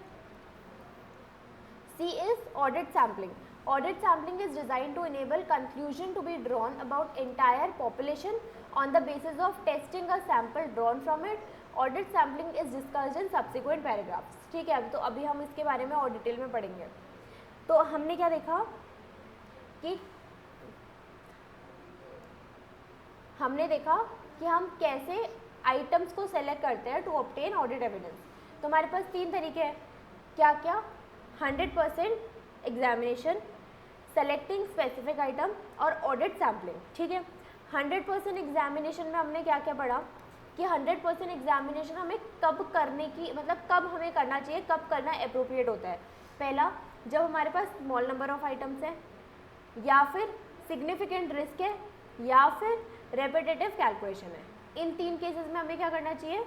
C is audit sampling. Audit sampling is designed to enable conclusion to be drawn about entire population on the basis of testing a sample drawn from it. Audit sampling is discussed in subsequent paragraphs. ठीक है. तो अभी हम इसके बारे में और डिटेल में पढ़ेंगे. तो हमने क्या देखा कि हम कैसे आइटम्स को सेलेक्ट करते हैं टू ऑब्टेन ऑडिट एविडेंस. तो हमारे पास 3 तरीके हैं. क्या क्या? 100% एग्जामिनेशन, सेलेक्टिंग स्पेसिफिक आइटम और ऑडिट सैम्पलिंग. ठीक है. 100% एग्जामिनेशन में हमने क्या क्या पढ़ा कि 100% एग्जामिनेशन हमें कब करने की मतलब कब हमें करना चाहिए, कब करना अप्रोप्रिएट होता है. पहला, जब हमारे पास स्मॉल नंबर ऑफ आइटम्स है, या फिर सिग्निफिकेंट रिस्क है, या फिर रेपिटेटिव कैलकुलेशन है. इन 3 केसेस में हमें क्या करना चाहिए?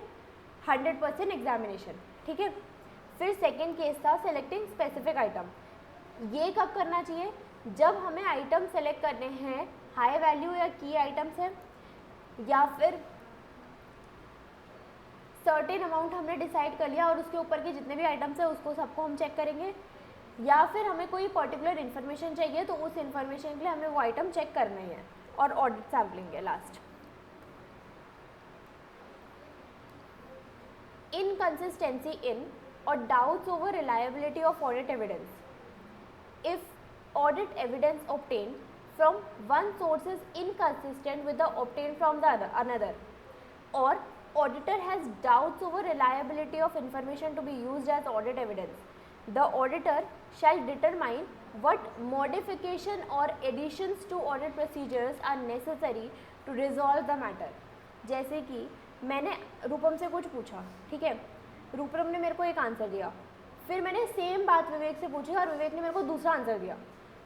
100% एग्जामिनेशन. ठीक है. फिर सेकेंड केस था सेलेक्टिंग स्पेसिफिक आइटम. ये कब करना चाहिए? जब हमें आइटम सेलेक्ट करने हैं हाई वैल्यू या की आइटम्स हैं, या फिर सर्टेन अमाउंट हमने डिसाइड कर लिया और उसके ऊपर के जितने भी आइटम्स हैं उसको सबको हम चेक करेंगे, या फिर हमें कोई पर्टिकुलर इन्फॉर्मेशन चाहिए तो उस इन्फॉर्मेशन के लिए हमें वो आइटम चेक करना ही है. और ऑडिट सैम्पलिंग है लास्ट. इनकंसिस्टेंसी इन और doubts over reliability of audit evidence. If audit evidence obtained from one source is inconsistent with the obtained from the another, or auditor has doubts over reliability of information to be used as audit evidence, the auditor shall determine what modification or additions to audit procedures are necessary to resolve the matter. जैसे कि मैंने रूपम से कुछ पूछा. ठीक है. रूपम ने मेरे को एक आंसर दिया, फिर मैंने सेम बात विवेक से पूछी और विवेक ने मेरे को दूसरा आंसर दिया.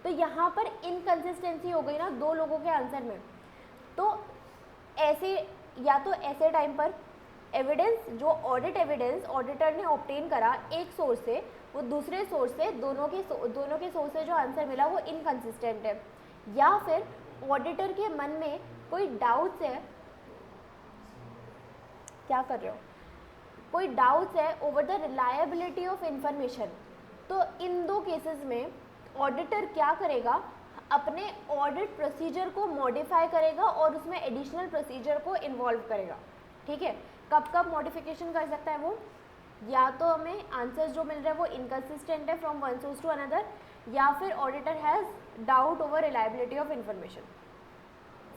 तो यहाँ पर इनकंसिस्टेंसी हो गई ना 2 लोगों के आंसर में. तो ऐसे या तो ऐसे टाइम पर एविडेंस जो ऑडिट एविडेंस ऑडिटर ने ऑब्टेन करा एक सोर्स से, वो दूसरे सोर्स से दोनों के सोर्स से जो आंसर मिला वो इनकंसिस्टेंट है, या फिर ऑडिटर के मन में कोई डाउट्स है. क्या कर रहे हो? कोई डाउट्स है over the reliability of information. तो इन 2 केसेस में ऑडिटर क्या करेगा? अपने ऑडिट प्रोसीजर को मॉडिफाई करेगा और उसमें एडिशनल प्रोसीजर को इन्वॉल्व करेगा. ठीक है. कब कब मॉडिफिकेशन कर सकता है वो? या तो हमें आंसर्स जो मिल रहे हैं वो इनकंसिस्टेंट है from one source to another, या फिर auditor has doubt over reliability of information.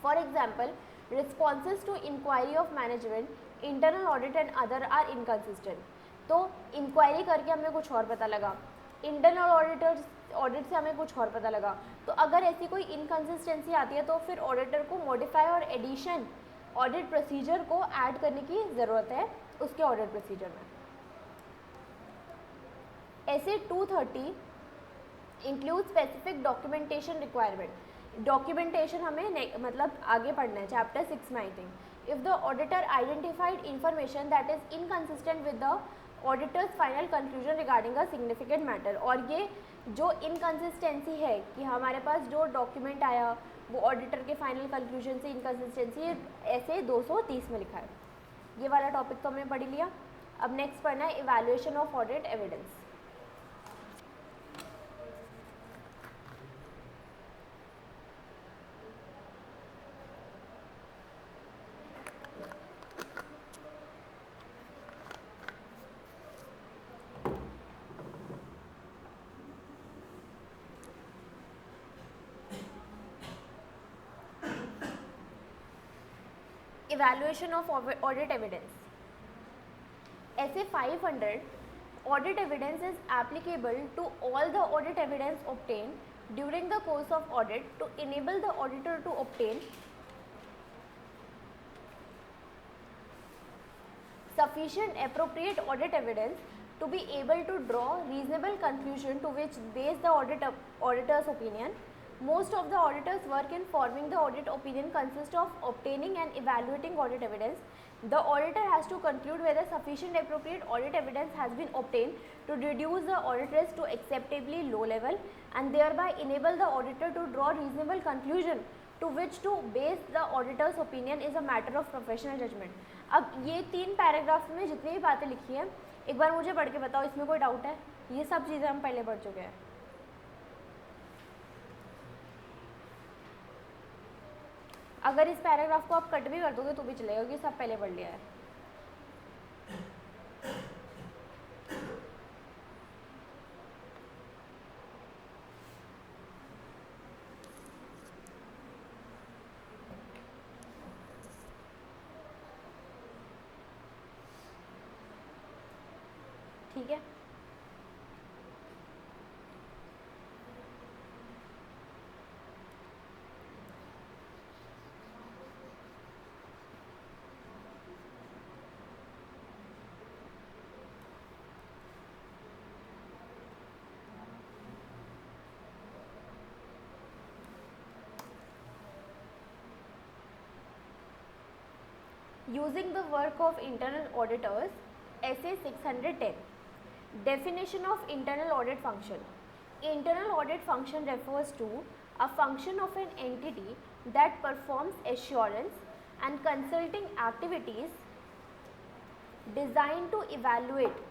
For example, responses to inquiry of management, internal audit and other are inconsistent. तो इंक्वायरी करके हमें कुछ और पता लगा, इंटरनल ऑडिट से हमें कुछ और पता लगा. तो अगर ऐसी कोई इनकंसिस्टेंसी आती है तो फिर ऑडिटर को मॉडिफाई और एडिशन ऑडिट प्रोसीजर को ऐड करने की ज़रूरत है उसके ऑडिट प्रोसीजर में. ऐसे 230 include specific documentation requirement. Documentation हमें मतलब आगे पढ़ना है चैप्टर 6 में I think. If the auditor identified information that is inconsistent with the auditor's final conclusion regarding a significant matter, और ये जो इनकन्सिस्टेंसी है कि हमारे पास जो डॉक्यूमेंट आया वो ऑडिटर के फाइनल कंक्लूजन से इनकन्सिस्टेंसी ऐसे 230 में लिखा है। ये वाला टॉपिक तो हमने पढ़ लिया। अब नेक्स्ट पढ़ना है evaluation of audit evidence. Evaluation of audit evidence. SA 500 audit evidence is applicable to all the audit evidence obtained during the course of audit to enable the auditor to obtain sufficient appropriate audit evidence to be able to draw reasonable conclusion to which base the auditor's opinion. Most of the auditors' work in forming the audit opinion consists of obtaining and evaluating audit evidence. The auditor has to conclude whether sufficient appropriate audit evidence has been obtained to reduce the audit risk to acceptably low level and thereby enable the auditor to draw reasonable conclusion to which to base the auditor's opinion is a matter of professional judgment. अब ये 3 पैराग्राफ में जितनी भी बातें लिखी हैं एक बार मुझे पढ़ के बताओ, इसमें कोई डाउट है? ये सब चीज़ें हम पहले पढ़ चुके हैं। अगर इस पैराग्राफ को आप कट भी कर दोगे तो भी चलेगा क्योंकि सब पहले पढ़ लिया है। ठीक है, using the work of internal auditors, SA 610. Definition of internal audit function. Internal audit function refers to a function of an entity that performs assurance and consulting activities designed to evaluate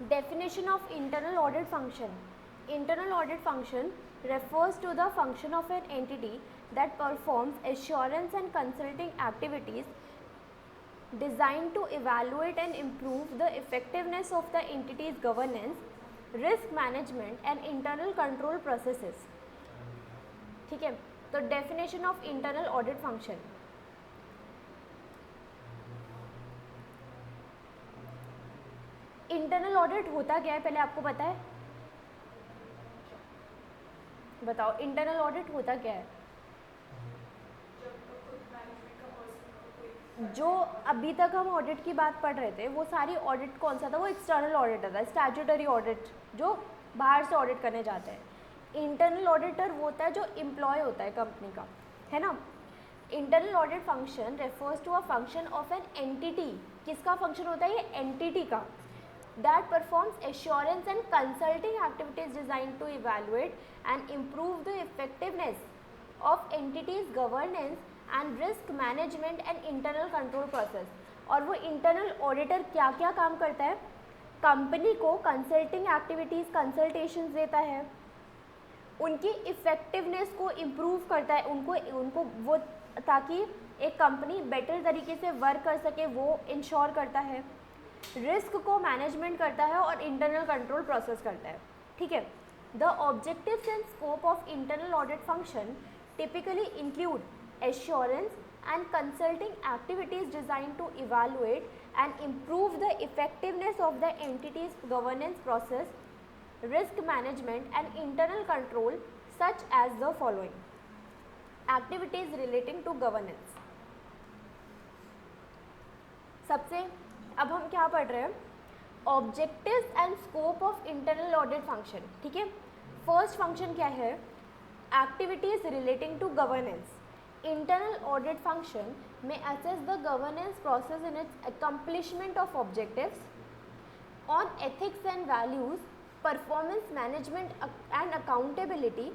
Definition of internal audit function. Internal audit function refers to the function of an entity that performs assurance and consulting activities designed to evaluate and improve the effectiveness of the entity's governance, risk management and internal control processes. ठीक है, तो definition of internal audit function. Internal audit होता क्या है पहले आपको पता है? बताओ इंटरनल ऑडिट होता क्या है? जो अभी तक हम ऑडिट की बात पढ़ रहे थे वो सारी ऑडिट कौन सा था? वो एक्सटर्नल ऑडिटर था, स्टैट्यूटरी ऑडिट जो बाहर से ऑडिट करने जाते हैं. इंटरनल ऑडिटर वो होता है जो एम्प्लॉय होता है कंपनी का, है ना. Internal audit function refers to a function of an entity. किसका फंक्शन होता है? ये एंटिटी का. that performs assurance and consulting activities designed to evaluate and improve the effectiveness of entities governance and risk management and internal control process. और वो इंटरनल ऑडिटर क्या क्या काम करता है? कंपनी को कंसल्टिंग एक्टिविटीज़, कंसल्टेशंस देता है, उनकी इफ़ेक्टिवनेस को इम्प्रूव करता है, उनको वो ताकि एक कंपनी बेटर तरीके से वर्क कर सके वो इंश्योर करता है, रिस्क को मैनेजमेंट करता है और इंटरनल कंट्रोल प्रोसेस करता है. ठीक है. The objectives and scope of internal audit function typically include assurance and consulting activities designed to evaluate and improve the effectiveness of the entity's governance process, risk management and internal control, such as the following. Activities relating to governance. सबसे अब हम क्या पढ़ रहे हैं? Objectives and scope of internal audit function. ठीक है. फर्स्ट फंक्शन क्या है? Activities relating to governance. Internal audit function may assess the governance process in its accomplishment of objectives, on ethics and values, performance management and accountability,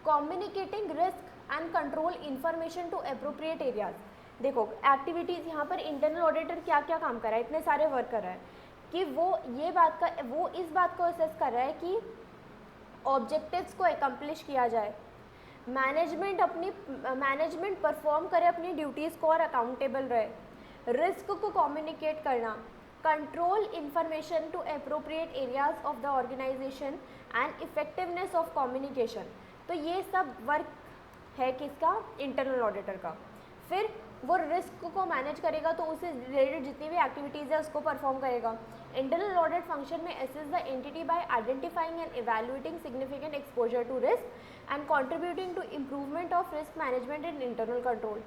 communicating risk and control information to appropriate areas. देखो एक्टिविटीज़ यहाँ पर इंटरनल ऑडिटर क्या क्या काम कर रहा है, इतने सारे वर्क कर रहा है कि वो इस बात को असेस कर रहा है कि ऑब्जेक्टिव्स को एकम्प्लिश किया जाए, मैनेजमेंट परफॉर्म करे अपनी ड्यूटीज़ को और अकाउंटेबल रहे, रिस्क को कम्युनिकेट करना, control information to appropriate areas of the organisation and effectiveness of communication. तो ये सब वर्क है किसका? इंटरनल ऑडिटर का. फिर वो रिस्क को मैनेज करेगा तो उससे रिलेटेड जितनी भी एक्टिविटीज़ है उसको परफॉर्म करेगा. Internal audit function may assess the entity by identifying and evaluating significant exposure to risk and contributing to improvement of risk management and internal control.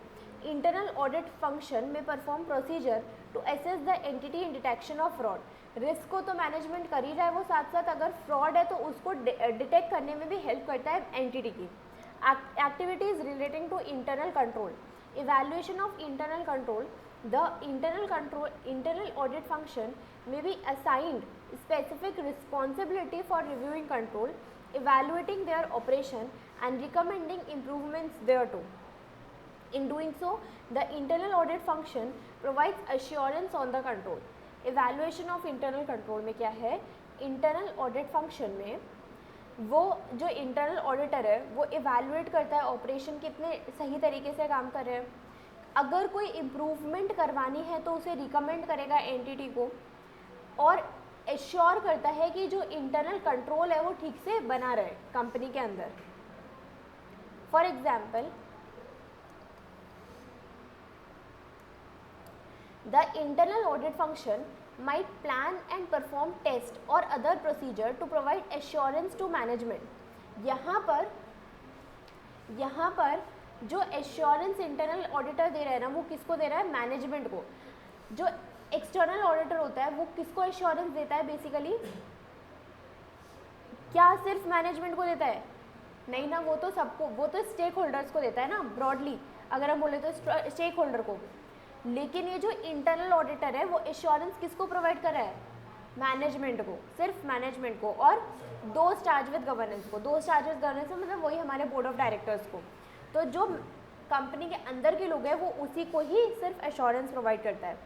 Internal audit function may perform procedure to assess the entity in detection of fraud. Risk को तो मैनेजमेंट कर ही रहा है, वो साथ साथ अगर फ्रॉड है तो उसको डिटेक्ट करने में भी हेल्प करता है एंटिटी की. Activities relating to internal control. Evaluation of internal control. The internal audit function may be assigned specific responsibility for reviewing control, evaluating their operation and recommending improvements thereto. In doing so, the internal audit function provides assurance on the control. Evaluation of internal control में क्या है? Internal audit function में वो जो internal auditor है वो evaluate करता है ऑपरेशन कितने सही तरीके से काम कर रहे हैं, अगर कोई इम्प्रूवमेंट करवानी है तो उसे रिकमेंड करेगा एंटिटी को, और एश्योर करता है कि जो इंटरनल कंट्रोल है वो ठीक से बना रहे कंपनी के अंदर. For example, the internal audit function might plan and perform test और other procedure to provide assurance to management. यहाँ पर जो एश्योरेंस इंटरनल ऑडिटर दे रहा है ना वो किसको दे रहा है? मैनेजमेंट को. जो एक्सटर्नल ऑडिटर होता है वो किसको एश्योरेंस देता है बेसिकली? क्या सिर्फ मैनेजमेंट को देता है? नहीं ना, वो तो सबको, वो तो स्टेक होल्डर्स को देता है ना, ब्रॉडली अगर हम बोले तो स्टेक होल्डर को. लेकिन ये जो इंटरनल ऑडिटर है वो एश्योरेंस किसको प्रोवाइड कर रहा है? मैनेजमेंट को, सिर्फ मैनेजमेंट को, और दो चार्ज विद गवर्नेंस को. दो चार्ज विद गवर्नेंस मतलब वही हमारे बोर्ड ऑफ डायरेक्टर्स को. तो जो कंपनी के अंदर के लोग हैं वो उसी को ही सिर्फ एश्योरेंस प्रोवाइड करता है.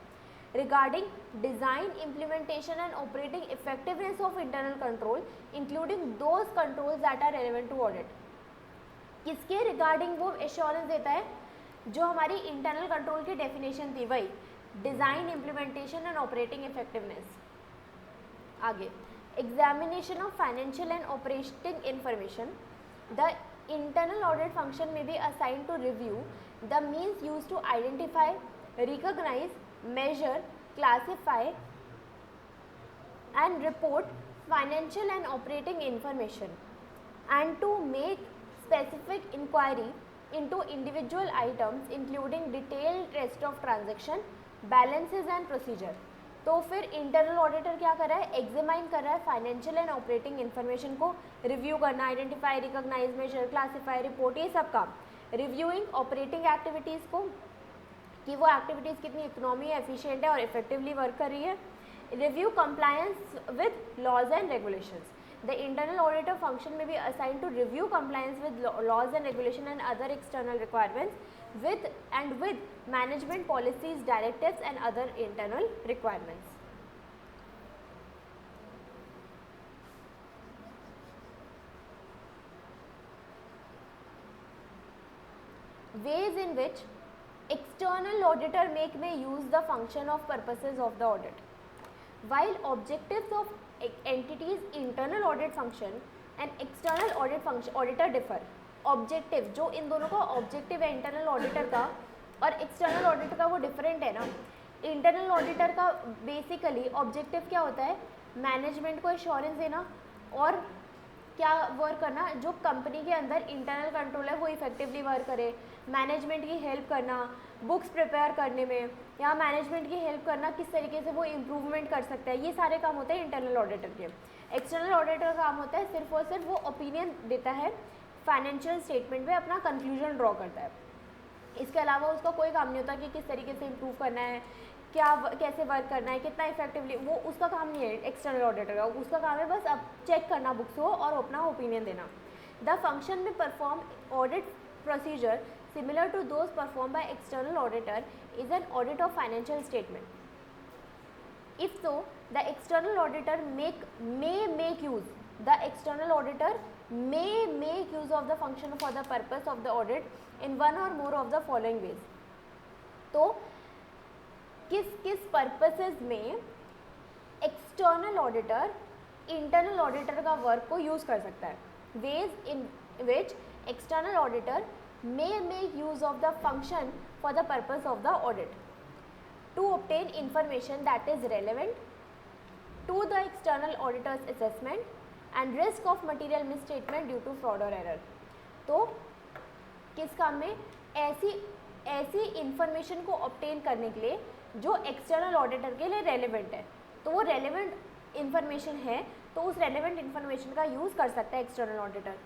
regarding design, implementation and operating effectiveness of internal control, including those controls that are relevant to audit. किसके रिगार्डिंग वो एश्योरेंस देता है? जो हमारी इंटरनल कंट्रोल की डेफिनेशन थी वही, design, implementation and operating effectiveness. आगे, examination of financial and operating information. The internal audit function may be assigned to review the means used to identify, recognize, measure, classify and report financial and operating information, and to make specific inquiry into individual items including detailed list of transaction, balances and procedure. तो फिर इंटरनल ऑडिटर क्या कर रहा है? एग्जामाइन कर रहा है फाइनेंशियल एंड ऑपरेटिंग इन्फॉर्मेशन को, रिव्यू करना, identify, recognise, measure, classify, report, ये सब काम. रिव्यूइंग ऑपरेटिंग एक्टिविटीज़ को कि वो एक्टिविटीज़ कितनी इकोनॉमी है, एफिशिएंट है और इफेक्टिवली वर्क कर रही है. Review compliance with laws and regulations. The internal auditor function may be assigned to review compliance with laws and regulation and other external requirements with management policies, directives and other internal requirements. Ways in which external auditor may use the function of purposes of the audit. While objectives of entities internal audit function and external audit function auditor differ. Objective, जो इन दोनों का ऑब्जेक्टिव है इंटरनल ऑडिटर का और एक्सटर्नल ऑडिटर का, वो डिफरेंट है ना. इंटरनल ऑडिटर का बेसिकली ऑब्जेक्टिव क्या होता है? मैनेजमेंट को एश्योरेंस देना और क्या वर्क करना, जो कंपनी के अंदर इंटरनल कंट्रोल है वो इफेक्टिवली वर्क करे, मैनेजमेंट की हेल्प करना बुक्स प्रिपेयर करने में, या मैनेजमेंट की हेल्प करना किस तरीके से वो इम्प्रूवमेंट कर सकता है. ये सारे काम होते हैं इंटरनल ऑडिटर के. एक्सटर्नल ऑडिटर का काम होता है सिर्फ और सिर्फ वो ओपिनियन देता है, फाइनेंशियल स्टेटमेंट में अपना कंक्लूजन ड्रॉ करता है. इसके अलावा उसका कोई काम नहीं होता कि किस तरीके से इम्प्रूव करना है, क्या कैसे वर्क करना है, कितना इफेक्टिवली, वो उसका काम नहीं है एक्सटर्नल ऑडिटर का. उसका काम है बस अब चेक करना बुक्स को और अपना ओपिनियन देना. द फंक्शन में perform audit procedure similar to those performed by external auditor is an audit of financial statement. If so, the external auditor may make use of the function for the purpose of the audit in one or more of the following ways. तो किस पर्पसेस में एक्सटर्नल ऑडिटर इंटरनल ऑडिटर का वर्क को यूज़ कर सकता है? Ways in which external auditor may make use of the function for the purpose of the audit to obtain information that is relevant to the external auditor's assessment and risk of material misstatement due to fraud or error. तो किस काम में? ऐसी इंफॉर्मेशन को ऑब्टेन करने के लिए जो एक्सटर्नल ऑडिटर के लिए रेलिवेंट है. तो वो रेलिवेंट इंफॉर्मेशन है तो उस रेलिवेंट इंफॉर्मेशन का यूज़ कर सकता है external auditor.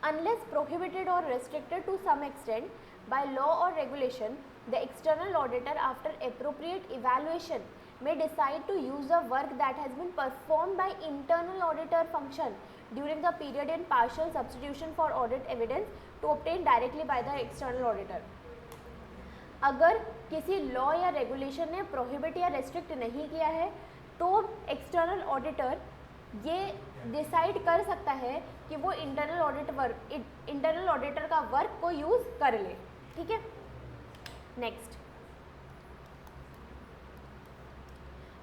Unless prohibited or restricted to some extent by law or regulation, the external auditor, after appropriate evaluation, may decide to use the work that has been performed by internal auditor function during the period in partial substitution for audit evidence to obtain directly by the external auditor. अगर किसी लॉ या रेगुलेशन ने प्रोहिबिट या रेस्ट्रिक्ट नहीं किया है तो एक्सटर्नल ऑडिटर ये डिसाइड कर सकता है कि वो इंटरनल ऑडिटर का वर्क को यूज़ कर ले. ठीक है. Next,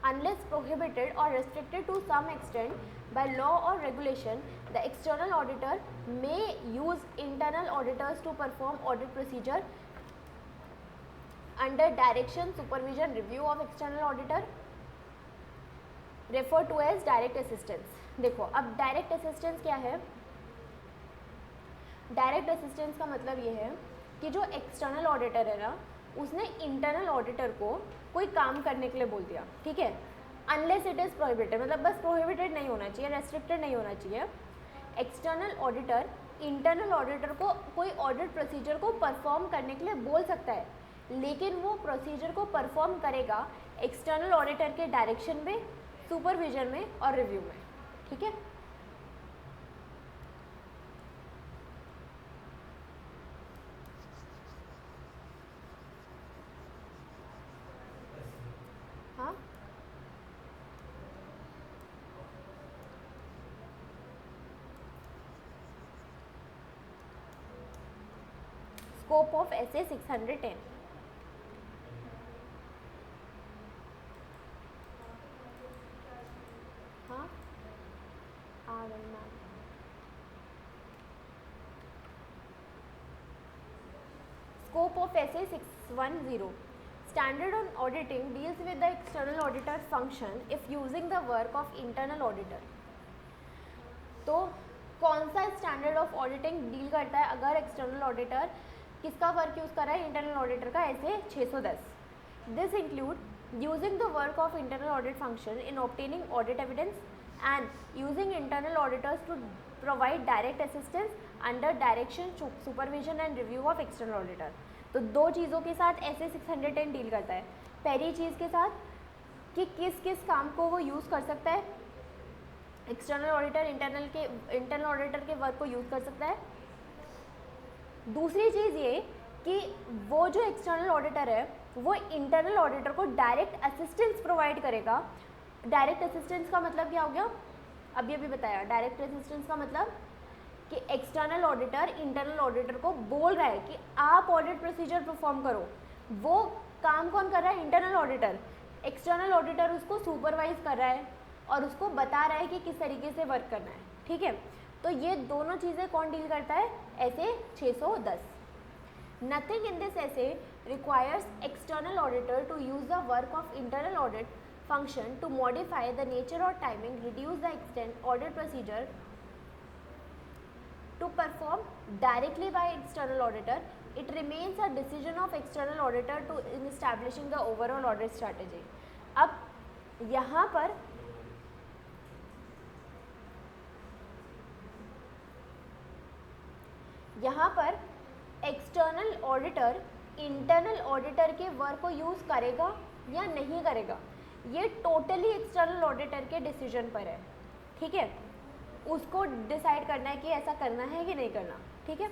unless prohibited or restricted to some extent by law or regulation, the external auditor may use internal auditors to perform audit procedure under direction, supervision, review of external auditor, refer to as direct assistance. देखो अब डायरेक्ट असिस्टेंस क्या है? डायरेक्ट असिस्टेंस का मतलब ये है कि जो एक्सटर्नल ऑडिटर है ना उसने इंटरनल ऑडिटर को कोई काम करने के लिए बोल दिया. ठीक है. अनलेस इट इज़ प्रोहिबिटेड, मतलब बस प्रोहिबिटेड नहीं होना चाहिए, रेस्ट्रिक्टेड नहीं होना चाहिए. एक्सटर्नल ऑडिटर इंटरनल ऑडिटर को कोई ऑडिट प्रोसीजर को परफॉर्म करने के लिए बोल सकता है, लेकिन वो प्रोसीजर को परफॉर्म करेगा एक्सटर्नल ऑडिटर के डायरेक्शन में, सुपरविजन में और रिव्यू में. ठीक है. Scope of SA 610। हाँ आ गई ma'am. Scope of SA 610. Standard on auditing deals with the external auditor function if using the work of internal auditor. तो कौन सा स्टैंडर्ड ऑफ ऑडिटिंग डील करता है अगर एक्सटर्नल ऑडिटर किसका वर्क यूज़ कर रहा है, इंटरनल ऑडिटर का, SA 610. This include using the work of internal audit function in obtaining audit evidence and using internal auditors to provide direct assistance under direction, supervision and review of external auditor. तो दो चीज़ों के साथ ऐसे 610 डील करता है. पहली चीज़ के साथ कि किस किस काम को वो यूज़ कर सकता है, एक्सटर्नल ऑडिटर इंटरनल ऑडिटर के वर्क को यूज़ कर सकता है. दूसरी चीज़ ये कि वो जो एक्सटर्नल ऑडिटर है वो इंटरनल ऑडिटर को डायरेक्ट असिस्टेंस प्रोवाइड करेगा. डायरेक्ट असिस्टेंस का मतलब क्या हो गया, अभी बताया. डायरेक्ट असिस्टेंस का मतलब कि एक्सटर्नल ऑडिटर इंटरनल ऑडिटर को बोल रहा है कि आप ऑडिट प्रोसीजर परफॉर्म करो. वो काम कौन कर रहा है, इंटरनल ऑडिटर. एक्सटर्नल ऑडिटर उसको सुपरवाइज कर रहा है और उसको बता रहा है कि किस तरीके से वर्क करना है. ठीक है, तो ये दोनों चीज़ें कौन डील करता है, SA 610. Nothing in this SA requires external auditor to use the work of internal audit function to modify the nature or timing, reduce the extent, audit procedure to perform directly by external auditor. It remains a decision of external auditor to in establishing the overall audit strategy. अब यहाँ पर एक्सटर्नल ऑडिटर इंटरनल ऑडिटर के वर्क को यूज़ करेगा या नहीं करेगा, ये टोटली एक्सटर्नल ऑडिटर के डिसीजन पर है. ठीक है, उसको डिसाइड करना है कि ऐसा करना है कि नहीं करना. ठीक है,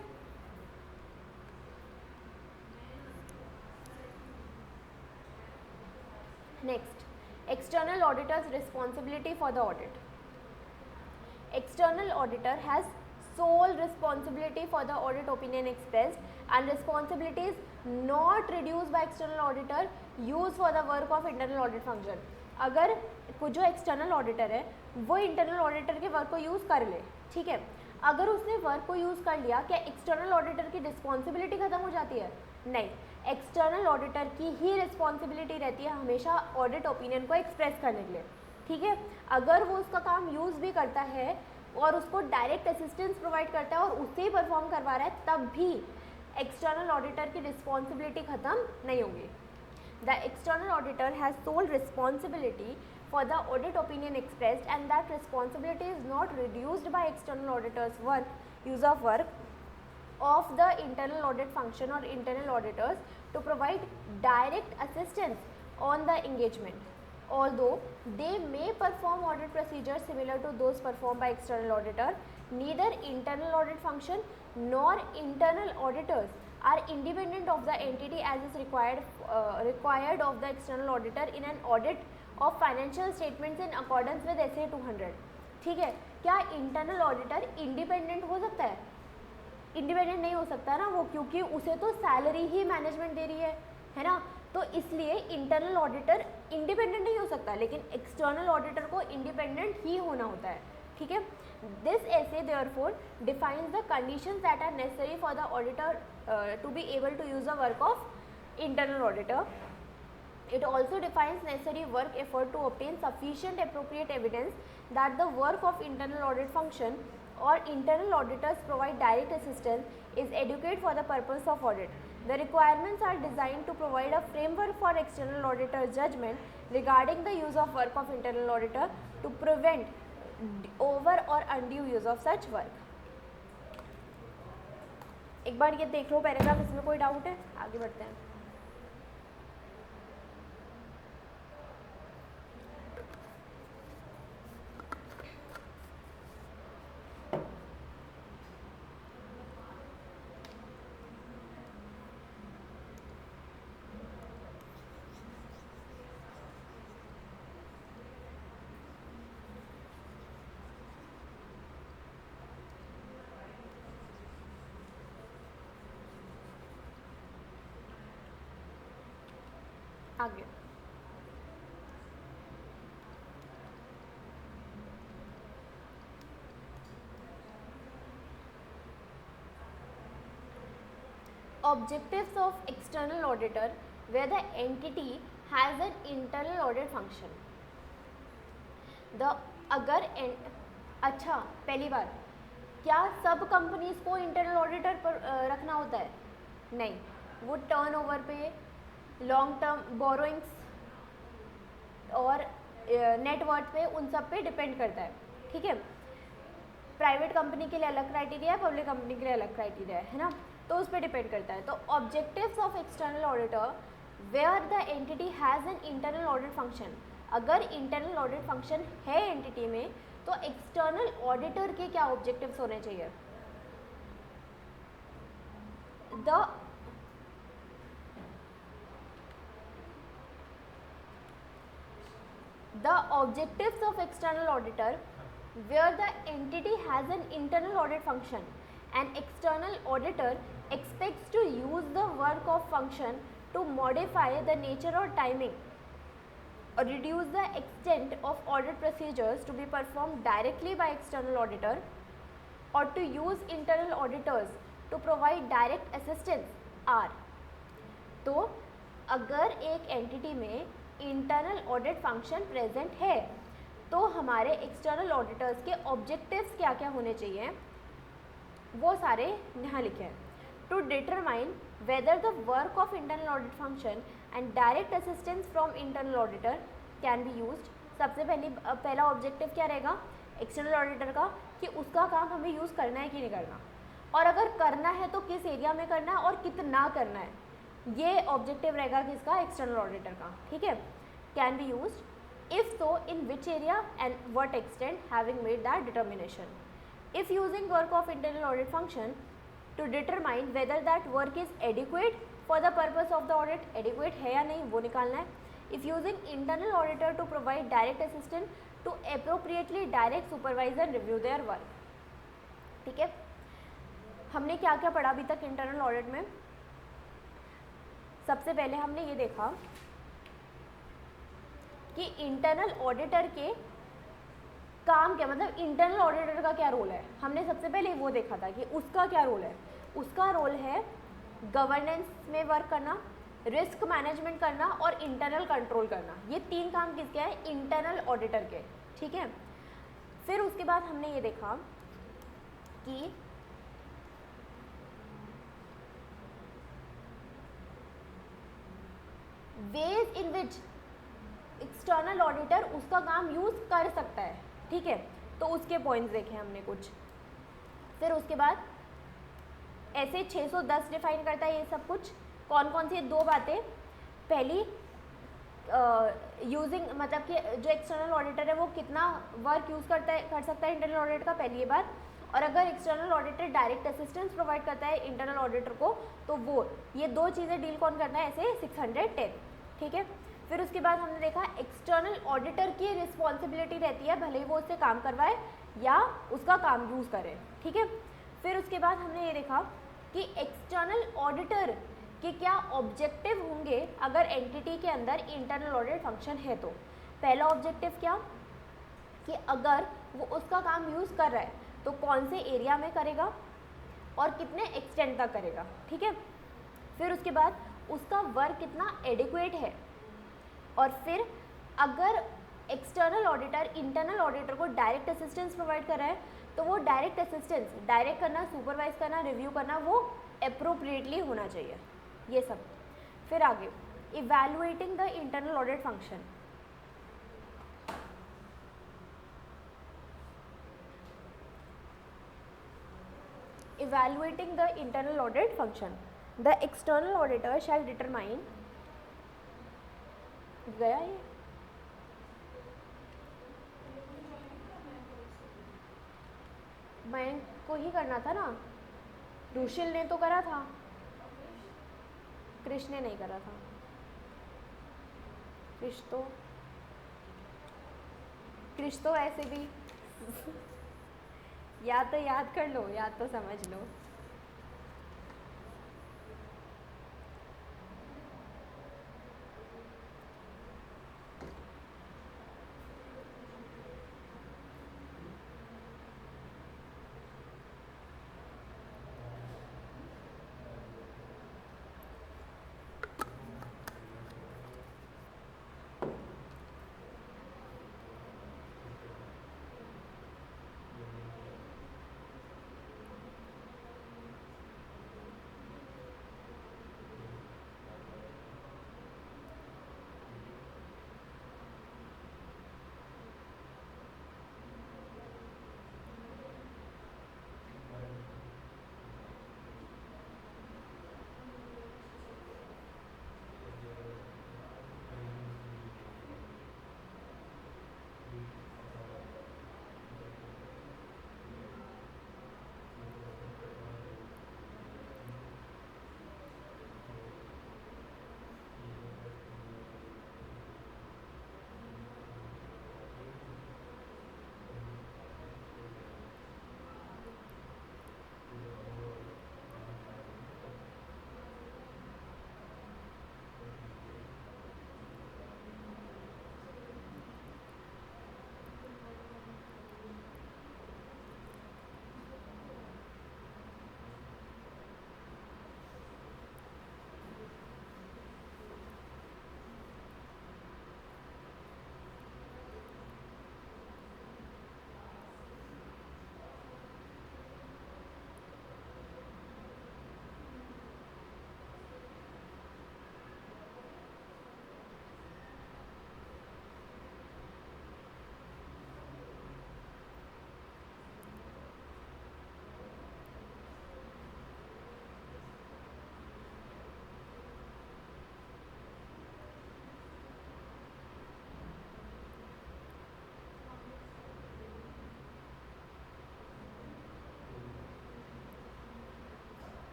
next, external auditors responsibility for the audit. External auditor has sole responsibility for the audit opinion expressed and responsibility is not reduced by external auditor used for the work of internal audit function. अगर जो एक्सटर्नल ऑडिटर है वो इंटरनल ऑडिटर के वर्क को यूज़ कर ले, ठीक है, अगर उसने वर्क को यूज़ कर लिया, क्या एक्सटर्नल ऑडिटर की रिस्पॉन्सिबिलिटी खत्म हो जाती है? नहीं, एक्सटर्नल ऑडिटर की ही रिस्पॉन्सिबिलिटी रहती है हमेशा ऑडिट ओपिनियन को एक्सप्रेस करने के लिए. ठीक है, अगर वो उसका काम यूज़ भी करता है और उसको डायरेक्ट असिस्टेंस प्रोवाइड करता है और उससे ही परफॉर्म करवा रहा है, तब भी एक्सटर्नल ऑडिटर की रिस्पॉन्सिबिलिटी खत्म नहीं होगी. The external auditor has sole responsibility for the audit opinion expressed and that responsibility is not reduced by external auditor's work use of work of the internal audit function और internal auditors to provide direct assistance on the engagement. Although they may perform audit procedures similar to those performed by external auditor, neither internal audit function nor internal auditors are independent of the entity as is required of the external auditor in an audit of financial statements in accordance with SA 200. ठीक है, क्या इंटरनल ऑडिटर इंडिपेंडेंट हो सकता है? इंडिपेंडेंट नहीं हो सकता ना वो, क्योंकि उसे तो सैलरी ही मैनेजमेंट दे रही है ना. तो इसलिए इंटरनल ऑडिटर इंडिपेंडेंट नहीं हो सकता, लेकिन एक्सटर्नल ऑडिटर को इंडिपेंडेंट ही होना होता है. ठीक है, this SA therefore defines the conditions that are necessary for the auditor to be able to use the work of internal auditor. It also defines necessary work effort to obtain sufficient appropriate evidence that the work of internal audit function or internal auditors provide direct assistance is adequate for the purpose of audit. The requirements are designed to provide a framework for external auditor's judgment regarding the use of work of internal auditor to prevent over or undue use of such work. एक बार ये देख लो पैराग्राफ, इसमें कोई डाउट है? आगे बढ़ते हैं. आगे objectives of external auditor where the entity has an internal audit function. अगर अच्छा, पहली बात, क्या सब कंपनीज को इंटरनल ऑडिटर पर रखना होता है? नहीं, वो टर्नओवर पे, लॉन्ग टर्म बोरोइंग्स और नेटवर्थ पे, उन सब पे डिपेंड करता है, ठीक है। प्राइवेट कंपनी के लिए अलग क्राइटेरिया है, पब्लिक कंपनी के लिए अलग क्राइटेरिया है ना, तो उस पर डिपेंड करता है। तो objectives of external auditor where the entity has an internal audit function, अगर इंटरनल ऑडिट फंक्शन है एंटिटी में तो एक्सटर्नल ऑडिटर के क्या ऑब्जेक्टिव्स होने चाहिए? The objectives of external auditor where the entity has an internal audit function, an external auditor expects to use the work of function to modify the nature or timing or reduce the extent of audit procedures to be performed directly by external auditor or to use internal auditors to provide direct assistance are। तो अगर एक एंटिटी में इंटरनल ऑडिट फंक्शन प्रेजेंट है तो हमारे एक्सटर्नल ऑडिटर्स के ऑब्जेक्टिव्स क्या क्या होने चाहिए, वो सारे यहाँ लिखे हैं। To determine whether the work of internal audit function and direct assistance from internal auditor can be used. सबसे पहला ऑब्जेक्टिव क्या रहेगा एक्सटर्नल ऑडिटर का, कि उसका काम हमें यूज़ करना है कि नहीं करना, और अगर करना है तो किस एरिया में करना है और कितना करना है, ये ऑब्जेक्टिव रहेगा किसका, एक्सटर्नल ऑडिटर का, ठीक है। Can be used if so in which area and what extent having made that determination. If using work of internal audit function to determine whether that work is adequate for the purpose of the audit, adequate है या नहीं वो निकालना है। If using internal auditor to provide direct assistant to appropriately direct supervise and review their work, ठीक है। हमने क्या क्या पढ़ा अभी तक इंटरनल ऑडिट में? सबसे पहले हमने ये देखा कि इंटरनल ऑडिटर के काम क्या, मतलब इंटरनल ऑडिटर का क्या रोल है। हमने सबसे पहले वो देखा था कि उसका क्या रोल है। उसका रोल है गवर्नेंस में वर्क करना, रिस्क मैनेजमेंट करना और इंटरनल कंट्रोल करना। ये तीन काम किसके हैं, इंटरनल ऑडिटर के, ठीक है। फिर उसके बाद हमने ये देखा कि ways in which external auditor उसका काम यूज़ कर सकता है, ठीक है। तो उसके पॉइंट्स देखे हमने कुछ। फिर उसके बाद ऐसे 610 डिफाइन करता है ये सब कुछ। कौन कौन सी दो बातें, पहली यूजिंग, मतलब कि जो एक्सटर्नल ऑडिटर है वो कितना वर्क यूज़ कर सकता है इंटरनल ऑडिटर का, पहली ये बात। और अगर external auditor direct assistance provide करता है इंटरनल ऑडिटर को तो वो ये दो चीज़ें डील कौन करना है, ऐसे 610, ठीक है। फिर उसके बाद हमने देखा एक्सटर्नल ऑडिटर की रिस्पॉन्सिबिलिटी रहती है भले ही वो उससे काम करवाए या उसका काम यूज़ करे, ठीक है। फिर उसके बाद हमने ये देखा कि एक्सटर्नल ऑडिटर के क्या ऑब्जेक्टिव होंगे अगर एंटिटी के अंदर इंटरनल ऑडिट फंक्शन है तो। पहला ऑब्जेक्टिव क्या, कि अगर वो उसका काम यूज़ कर रहा है तो कौन से एरिया में करेगा और कितने एक्सटेंट तक करेगा, ठीक है। फिर उसके बाद उसका वर्क कितना एडिक्वेट है, और फिर अगर एक्सटर्नल ऑडिटर इंटरनल ऑडिटर को डायरेक्ट असिस्टेंस प्रोवाइड कर रहा है तो वो डायरेक्ट असिस्टेंस, डायरेक्ट करना, सुपरवाइज करना, रिव्यू करना, वो अप्रोप्रिएटली होना चाहिए, ये सब। फिर आगे evaluating the internal audit function. Evaluating the internal audit function, the external auditor shall determine, गया ये, मैं को ही करना था ना, रुशिल ने तो करा था, कृष्ण ने नहीं करा था। कृष्ण तो ऐसे भी या तो याद कर लो या तो समझ लो।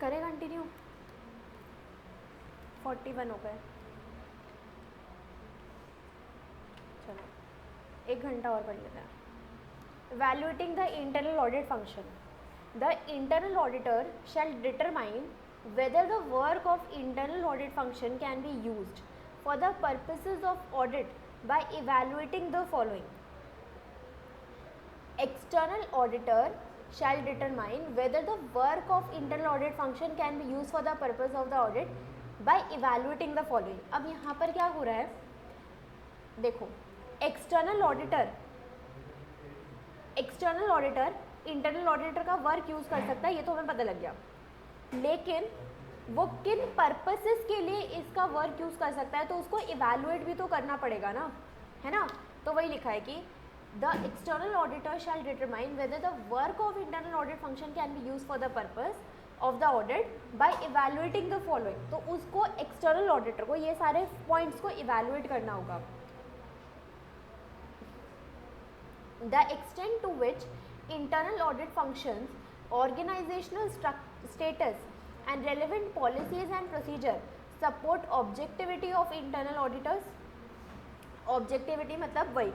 करें कंटिन्यू? 41 हो गए, चलो 1 घंटा और पढ़ लेते हैं. Evaluating the internal audit function. The internal auditor shall determine whether the work of internal audit function can be used for the purposes of audit by evaluating the following. External auditor shall determine whether the work of internal audit function can be used for the purpose of the audit by evaluating the following. अब यहाँ पर क्या हो रहा है, देखो, एक्सटर्नल ऑडिटर इंटरनल ऑडिटर का वर्क यूज़ कर सकता है, ये तो हमें पता लग गया, लेकिन वो किन पर्पसेस के लिए इसका वर्क यूज़ कर सकता है, तो उसको इवैल्यूएट भी तो करना पड़ेगा ना, है ना. तो वही लिखा है कि the external auditor shell determine whether the work of internal audit function can be use for the purpose of the audit bye evaluating the following. तो उसको एक्सटर्नल ऑडिटर को ये सारे पॉइंट्स को इवैल्यूएट करना होगा. The extent to which internal audit functions, organizational status and relevant policies and procedure support objectivity of internal auditors. Objectivity मतलब वही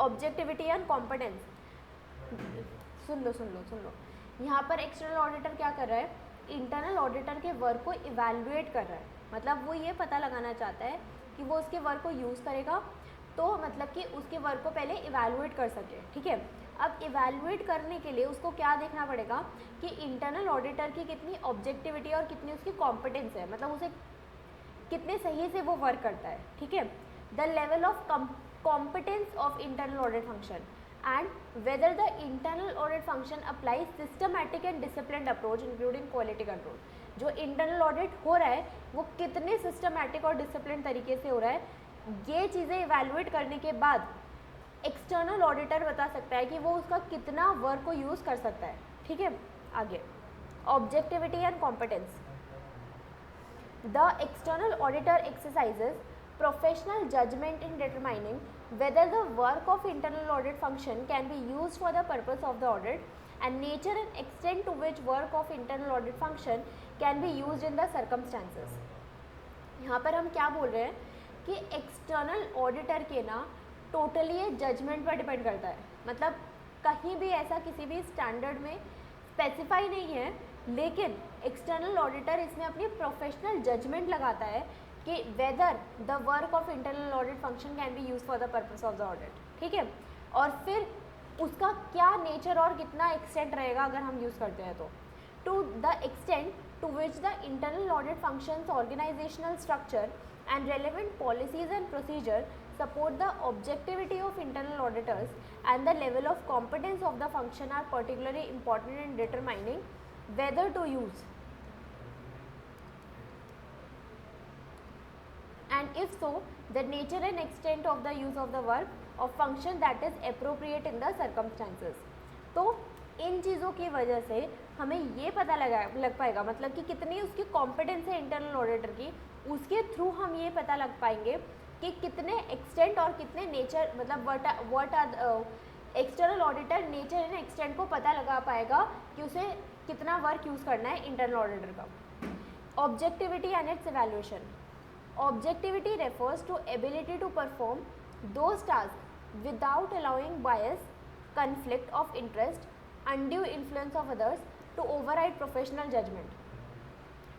objectivity and competence. सुन लो. यहाँ पर एक्सटर्नल ऑडिटर क्या कर रहा है, इंटरनल ऑडिटर के वर्क को इवैल्यूएट कर रहा है. मतलब वो ये पता लगाना चाहता है कि वो उसके वर्क को यूज़ करेगा, तो मतलब कि उसके वर्क को पहले इवैल्यूएट कर सके. ठीक है. अब इवैल्यूएट करने के लिए उसको क्या देखना पड़ेगा कि इंटरनल ऑडिटर की कितनी ऑब्जेक्टिविटी और कितनी उसकी कॉम्पिटेंस है, मतलब उसे कितने सही से वो वर्क करता है. ठीक है. The level of competence of internal audit function and weather the internal audit function apply systematic and discipline approach including quality control. जो इंटरनल ऑडिट हो रहा है वो कितने सिस्टमैटिक और डिसिप्लिन तरीके से हो रहा है, ये चीज़ें इवैल्यूएट करने के बाद एक्सटर्नल ऑडिटर बता सकता है कि वो उसका कितना वर्क को यूज़ कर सकता है. ठीक है. आगे objectivity and competence. The external auditor exercises professional judgment in determining whether the work of internal audit function can be used for the purpose of the audit and nature and extent to which work of internal audit function can be used in the circumstances. यहाँ पर हम क्या बोल रहे हैं कि एक्सटर्नल ऑडिटर के ना टोटली ये जजमेंट पर डिपेंड करता है. मतलब कहीं भी ऐसा किसी भी स्टैंडर्ड में स्पेसिफाई नहीं है, लेकिन एक्सटर्नल ऑडिटर इसमें अपनी प्रोफेशनल जजमेंट लगाता है कि weather the work of internal audit function can be use for the purpose of the audit. ठीक है. और फिर उसका क्या नेचर और कितना एक्सटेंट रहेगा अगर हम यूज़ करते हैं तो. To the extent to which the internal audit functions organisational structure and relevant policies and procedure support the objectivity of internal auditors and the level of competence of the function are particularly important in determining whether to use, and if so the nature and extent of the use of the work of function that is appropriate in the circumstances. तो इन चीज़ों की वजह से हमें ये पता लग पाएगा, मतलब कि कितनी उसकी कॉम्पिटेंस है इंटरनल ऑडिटर की, उसके थ्रू हम ये पता लग पाएंगे कि कितने एक्सटेंट और कितने नेचर, मतलब what are external auditor nature and extent को पता लगा पाएगा कि उसे कितना वर्क यूज़ करना है इंटरनल ऑडिटर का. Objectivity and its evaluation. Objectivity refers to ability to perform those tasks without allowing bias, conflict of interest, undue influence of others to override professional judgment.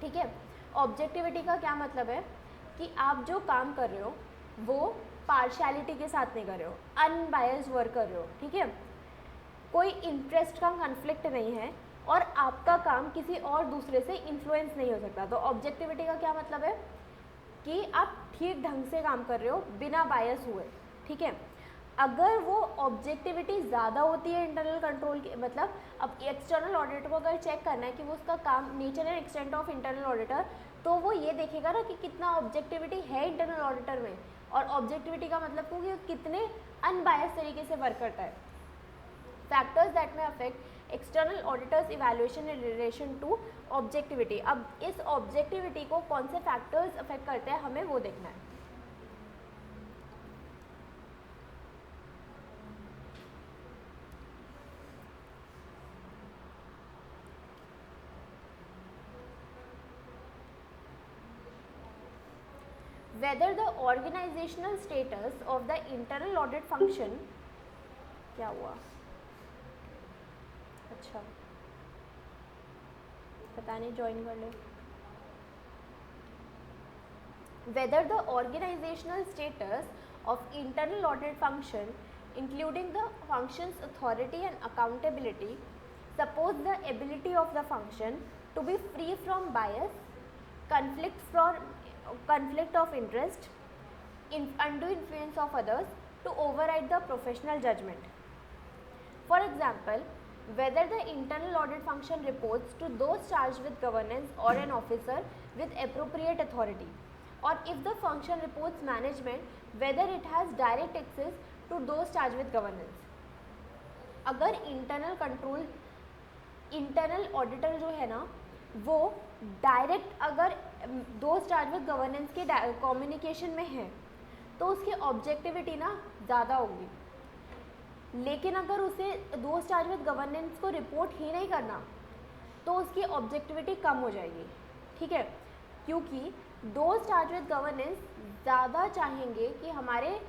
ठीक है. ऑब्जेक्टिविटी का क्या मतलब है कि आप जो काम कर रहे हो वो पार्शियलिटी के साथ नहीं कर रहे हो, अनबायस्ड वर्क कर रहे हो. ठीक है. कोई इंटरेस्ट का कन्फ्लिक्ट नहीं है और आपका काम किसी और दूसरे से इन्फ्लुएंस नहीं हो सकता. तो ऑब्जेक्टिविटी का क्या मतलब है कि आप ठीक ढंग से काम कर रहे हो बिना बायस हुए. ठीक है. अगर वो ऑब्जेक्टिविटी ज़्यादा होती है इंटरनल कंट्रोल के, मतलब अब एक्सटर्नल ऑडिटर को अगर चेक करना है कि वो उसका काम nature and extent of internal auditor, तो वो ये देखेगा ना कि कितना ऑब्जेक्टिविटी है इंटरनल ऑडिटर में, और ऑब्जेक्टिविटी का मतलब कि कितने अनबायस तरीके से वर्क करता है. Factors that may affect external auditor's evaluation in relation to objectivity. अब इस ऑब्जेक्टिविटी को कौन से फैक्टर्स अफेक्ट करते हैं हमें वो देखना है. whether the organizational status of the internal audit function, क्या हुआ, अच्छा पता नहीं, ज्वाइन कर ले, whether the organizational status of internal audit function including the function's authority and accountability suppose the ability of the function to be free from bias, conflict of interest, undue influence of others to override the professional judgment. For example, whether the internal audit function reports to those charged with governance or an officer with appropriate authority, or if the function reports management, whether it has direct access to those charged with governance. अगर इंटरनल ऑडिटर जो है ना वो डायरेक्ट अगर दोस्त चार्ज विद गवर्नेंस के कम्युनिकेशन में है तो उसकी ऑब्जेक्टिविटी ना ज़्यादा होगी, लेकिन अगर उसे दोस्त चार्ज विद गवर्नेंस को रिपोर्ट ही नहीं करना तो उसकी ऑब्जेक्टिविटी कम हो जाएगी, ठीक है, क्योंकि दोस्त चार्ज विद गवर्नेंस ज़्यादा चाहेंगे कि हमारे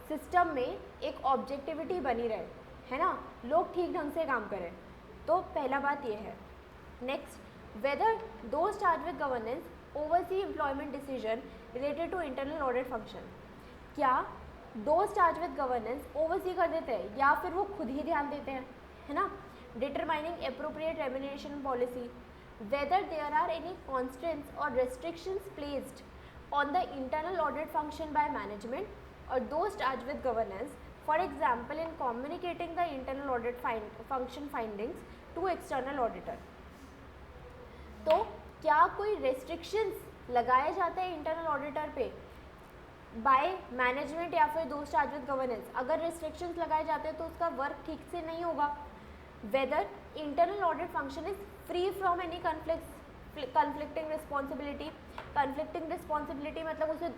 सिस्टम में एक ऑब्जेक्टिविटी बनी रहे, है ना, लोग ठीक ढंग से काम करें। तो पहला बात ये है। Next, whether those charged with governance oversee employment decision related to internal audit function, क्या those charged with governance oversee कर देते हैं या फिर वो खुद ही ध्यान देते हैं, है ना। Determining appropriate remuneration policy, whether there are any constraints और restrictions placed on the internal audit function by management or those charged with governance, for example in communicating the internal audit function findings to external auditor। तो क्या कोई restrictions लगाए जाते हैं internal auditor पे by management या फिर those charged with governance? अगर restrictions लगाए जाते हैं तो उसका work ठीक से नहीं होगा। whether internal audit function is free from any conflicting responsibility, conflicting responsibility मतलब उसे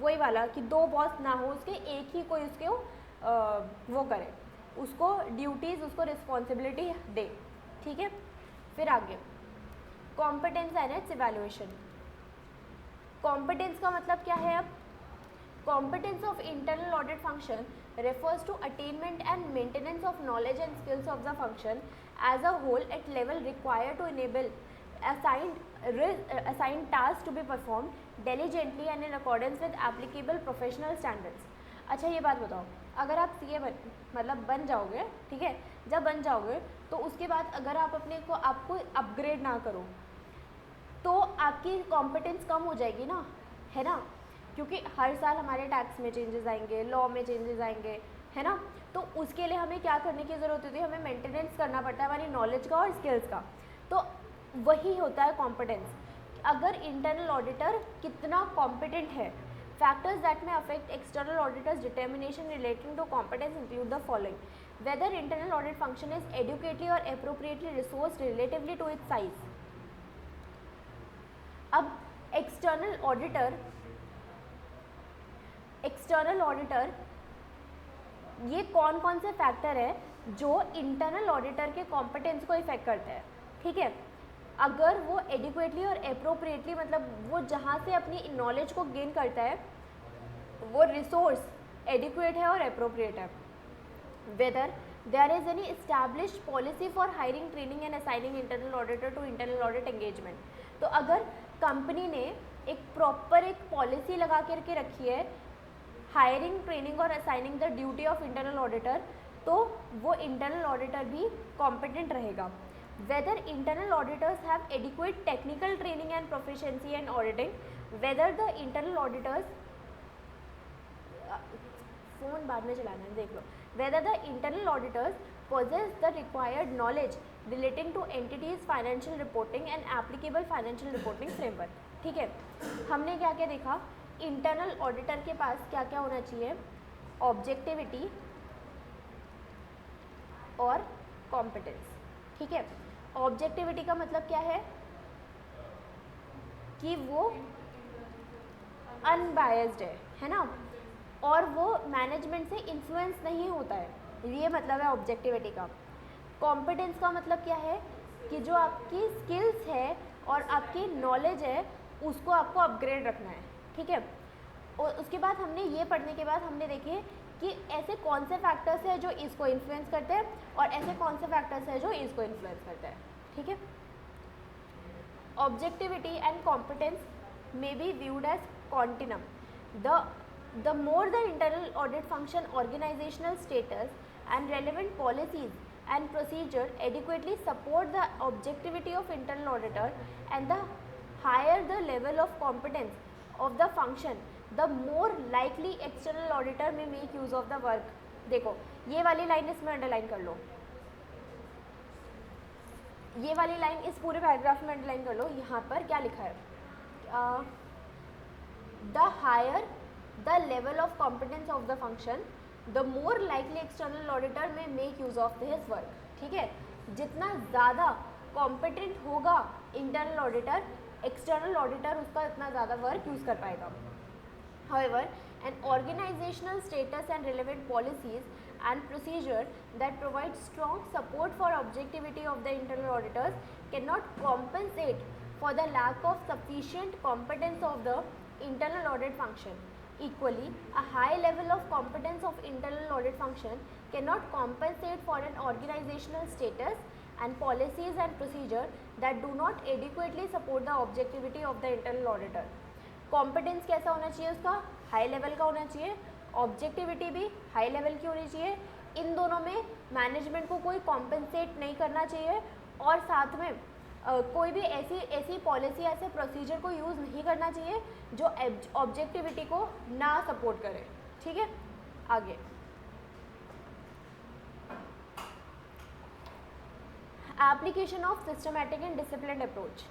वही वाला कि दो बॉस ना हो उसके, एक ही कोई उसके वो करे, उसको ड्यूटीज़ उसको रिस्पॉन्सिबिलिटी दे, ठीक है। फिर आगे competence and its evaluation. Competence का मतलब क्या है? अब competence of internal audit function refers to attainment and maintenance of knowledge and skills of the function as a whole at level required to enable assigned tasks to be performed diligently and in accordance with applicable professional standards। अच्छा ये बात बताओ, अगर आप सीए मतलब बन जाओगे, ठीक है, जब बन जाओगे तो उसके बाद अगर आप अपने को आपको अपग्रेड ना करो तो आपकी कॉम्पिटेंस कम हो जाएगी ना, है ना, क्योंकि हर साल हमारे टैक्स में चेंजेस आएंगे, लॉ में चेंजेस आएंगे, है ना, तो उसके लिए हमें क्या करने की ज़रूरत होती है, हमें मेंटेनेंस करना पड़ता है हमारी नॉलेज का और स्किल्स का। तो वही होता है कॉम्पिटेंस। अगर इंटरनल ऑडिटर कितना कॉम्पिटेंट है, factors that may affect external auditor's determination relating to competence include the following, whether internal audit function is adequately और appropriately resourced relatively to its size. अब एक्सटर्नल ऑडिटर ये कौन कौन से फैक्टर है जो इंटरनल ऑडिटर के कॉम्पिटेंस को इफेक्ट करते हैं, ठीक है। अगर वो एडिक्वेटली और एप्रोप्रिएटली मतलब वो जहाँ से अपनी नॉलेज को गेन करता है वो रिसोर्स एडिक्वेट है और एप्रोप्रिएट है, whether there is any established policy for hiring, training and assigning internal auditor to internal audit engagement. तो अगर कंपनी ने एक प्रॉपर एक पॉलिसी लगा करके रखी है हायरिंग, ट्रेनिंग और assigning the duty of internal auditor, तो वो इंटरनल ऑडिटर भी कॉम्पिटेंट रहेगा। Whether internal auditors have adequate technical training and proficiency in auditing, whether the internal auditors phone बाद में चलाना है, देख लो, whether the internal auditors possess the required knowledge relating to entities financial reporting and applicable financial reporting framework, ठीक है। हमने क्या क्या देखा, इंटरनल ऑडिटर के पास क्या क्या होना चाहिए, ऑब्जेक्टिविटी और कॉम्पिटेंस, ठीक है। ऑब्जेक्टिविटी का मतलब क्या है कि वो अनबायस्ड है ना, और वो मैनेजमेंट से इन्फ्लुएंस नहीं होता है, ये मतलब है ऑब्जेक्टिविटी का। कॉम्पिटेंस का मतलब क्या है कि जो आपकी स्किल्स है और आपकी नॉलेज है उसको आपको अपग्रेड रखना है, ठीक है। और उसके बाद हमने ये पढ़ने के बाद हमने देखे कि ऐसे कौन से फैक्टर्स हैं जो इसको इन्फ्लुएंस करते हैं और ऐसे कौन से फैक्टर्स हैं जो इसको इन्फ्लुएंस करते हैं. ठीक है. Objectivity and competence may be viewed as continuum. The more the internal audit function organizational status and relevant policies and procedure adequately support the objectivity of internal auditor and the higher the level of competence of the function, the more likely external auditor may make use of the work. देखो ये वाली लाइन इसमें अंडरलाइन कर लो, ये वाली लाइन इस पूरे पैराग्राफ में अंडरलाइन कर लो. यहाँ पर क्या लिखा है? The higher the level of competence of the function, the more likely external auditor may make use of his work. ठीक है. जितना ज़्यादा competent होगा internal auditor, external auditor उसका इतना ज़्यादा work use कर पाएगा. However, an organizational status and relevant policies and procedure that provide strong support for objectivity of the internal auditors cannot compensate for the lack of sufficient competence of the internal audit function. Equally, a high level of competence of internal audit function cannot compensate for an organizational status and policies and procedure that do not adequately support the objectivity of the internal auditor. Competence कैसा होना चाहिए उसका? हाई लेवल का होना चाहिए. ऑब्जेक्टिविटी भी हाई लेवल की होनी चाहिए. इन दोनों में मैनेजमेंट को कोई कॉम्पेंसेट नहीं करना चाहिए और साथ में कोई भी ऐसी पॉलिसी ऐसे प्रोसीजर को यूज़ नहीं करना चाहिए जो ऑब्जेक्टिविटी को ना सपोर्ट करे. ठीक है. आगे application of systematic and disciplined approach.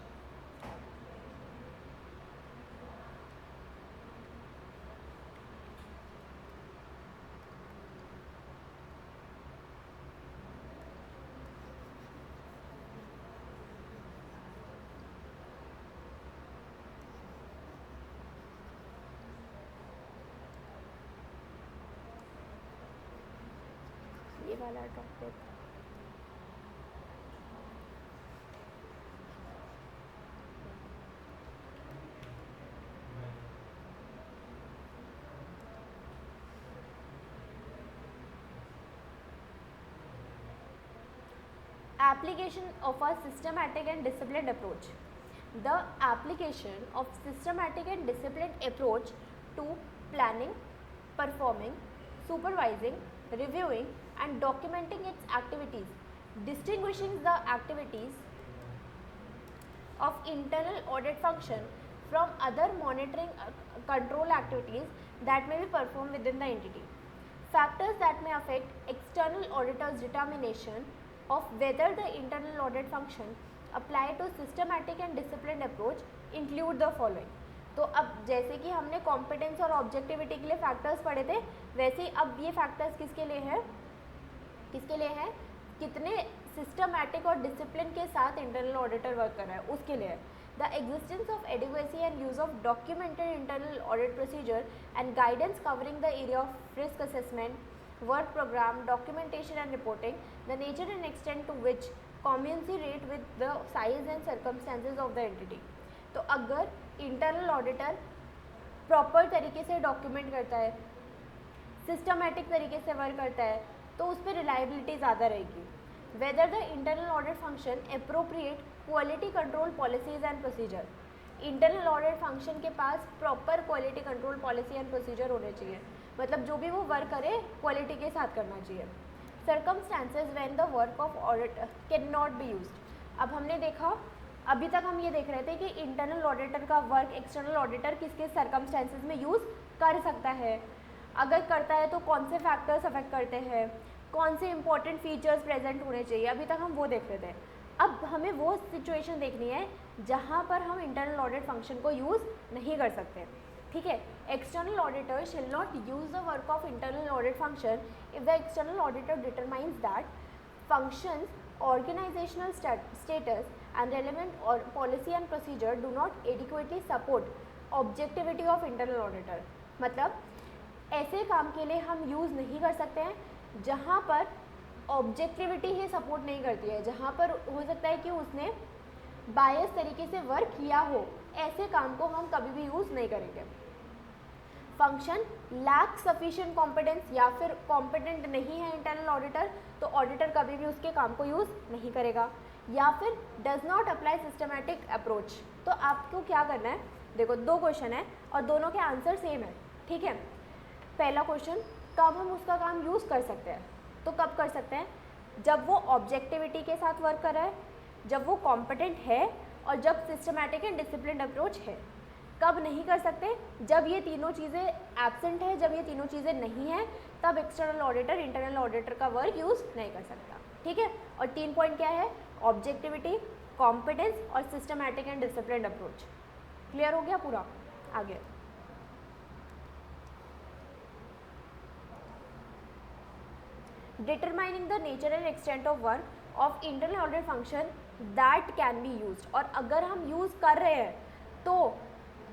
ये वाला topic application of a systematic and disciplined approach. The application of systematic and disciplined approach to planning, performing, supervising, reviewing and documenting its activities, distinguishing the activities of internal audit function from other monitoring control activities that may be performed within the entity. Factors that may affect external auditor's determination of whether the internal audit function apply to systematic and disciplined approach include the following. तो अब जैसे कि हमने कॉम्पिटेंस और ऑब्जेक्टिविटी के लिए फैक्टर्स पढ़े थे, वैसे ही अब ये फैक्टर्स किसके लिए है? कितने सिस्टमैटिक और डिसिप्लिन के साथ इंटरनल ऑडिटर वर्क कर रहा है उसके लिए. The existence of adequacy and use of documented internal audit procedure and guidance covering the area of risk assessment, work program, documentation and reporting, the nature and extent to which commensurate with the size and circumstances of the entity. तो अगर इंटरनल ऑडिटर प्रॉपर तरीके से डॉक्यूमेंट करता है, सिस्टमैटिक तरीके से वर्क करता है, तो उस पर रिलायबिलिटी ज़्यादा रहेगी. Whether the internal audit function appropriate quality control policies and procedure. Internal audit function के पास proper quality control policy and procedure होने चाहिए. मतलब जो भी वो वर्क करे क्वालिटी के साथ करना चाहिए. Circumstances when the work of audit can not be used. अब हमने देखा, अभी तक हम ये देख रहे थे कि इंटरनल ऑडिटर का वर्क एक्सटर्नल ऑडिटर किस किस सर्कमस्टांसेस में यूज़ कर सकता है, अगर करता है तो कौन से फैक्टर्स अफेक्ट करते हैं, कौन से इंपॉर्टेंट फीचर्स प्रेजेंट होने चाहिए. अभी तक हम वो देख रहे थे. अब हमें वो सिचुएशन देखनी है जहाँ पर हम इंटरनल ऑडिट फंक्शन को यूज़ नहीं कर सकते. ठीक है. एक्सटर्नल ऑडिटर शिल not use the work of internal audit function if the external auditor determines that functions, organizational status and relevant or policy and procedure do not adequately support objectivity of internal auditor. मतलब ऐसे काम के लिए हम यूज़ नहीं कर सकते हैं जहाँ पर ऑब्जेक्टिविटी ही सपोर्ट नहीं करती है, जहाँ पर हो सकता है कि उसने बायस तरीके से वर्क किया हो. ऐसे काम को हम कभी भी यूज़ नहीं करेंगे. फंक्शन लैक सफिशिएंट कॉम्पिटेंस या फिर कॉम्पिटेंट नहीं है इंटरनल ऑडिटर, तो ऑडिटर कभी भी उसके काम को यूज़ नहीं करेगा, या फिर does not apply systematic approach. तो आपको क्या करना है, देखो 2 क्वेश्चन है और दोनों के आंसर सेम है, ठीक है। पहला क्वेश्चन, कब हम उसका काम यूज़ कर सकते हैं, तो कब कर सकते हैं, जब वो ऑब्जेक्टिविटी के साथ वर्क कर रहा है, जब वो कॉम्पिटेंट है और जब सिस्टमैटिक एंड डिसिप्लिन अप्रोच है। कब नहीं कर सकते, जब ये तीनों चीज़ें एब्सेंट है, जब ये तीनों चीज़ें नहीं हैं, तब एक्सटर्नल ऑडिटर इंटरनल ऑडिटर का वर्क यूज़ नहीं कर सकता, ठीक है। और 3 पॉइंट क्या है, ऑब्जेक्टिविटी, कॉम्पिटेंस और systematic and discipline approach. Clear हो गया पूरा, आगे। Determining the nature and extent of work of internal audit function that can be used, और अगर हम यूज़ कर रहे हैं तो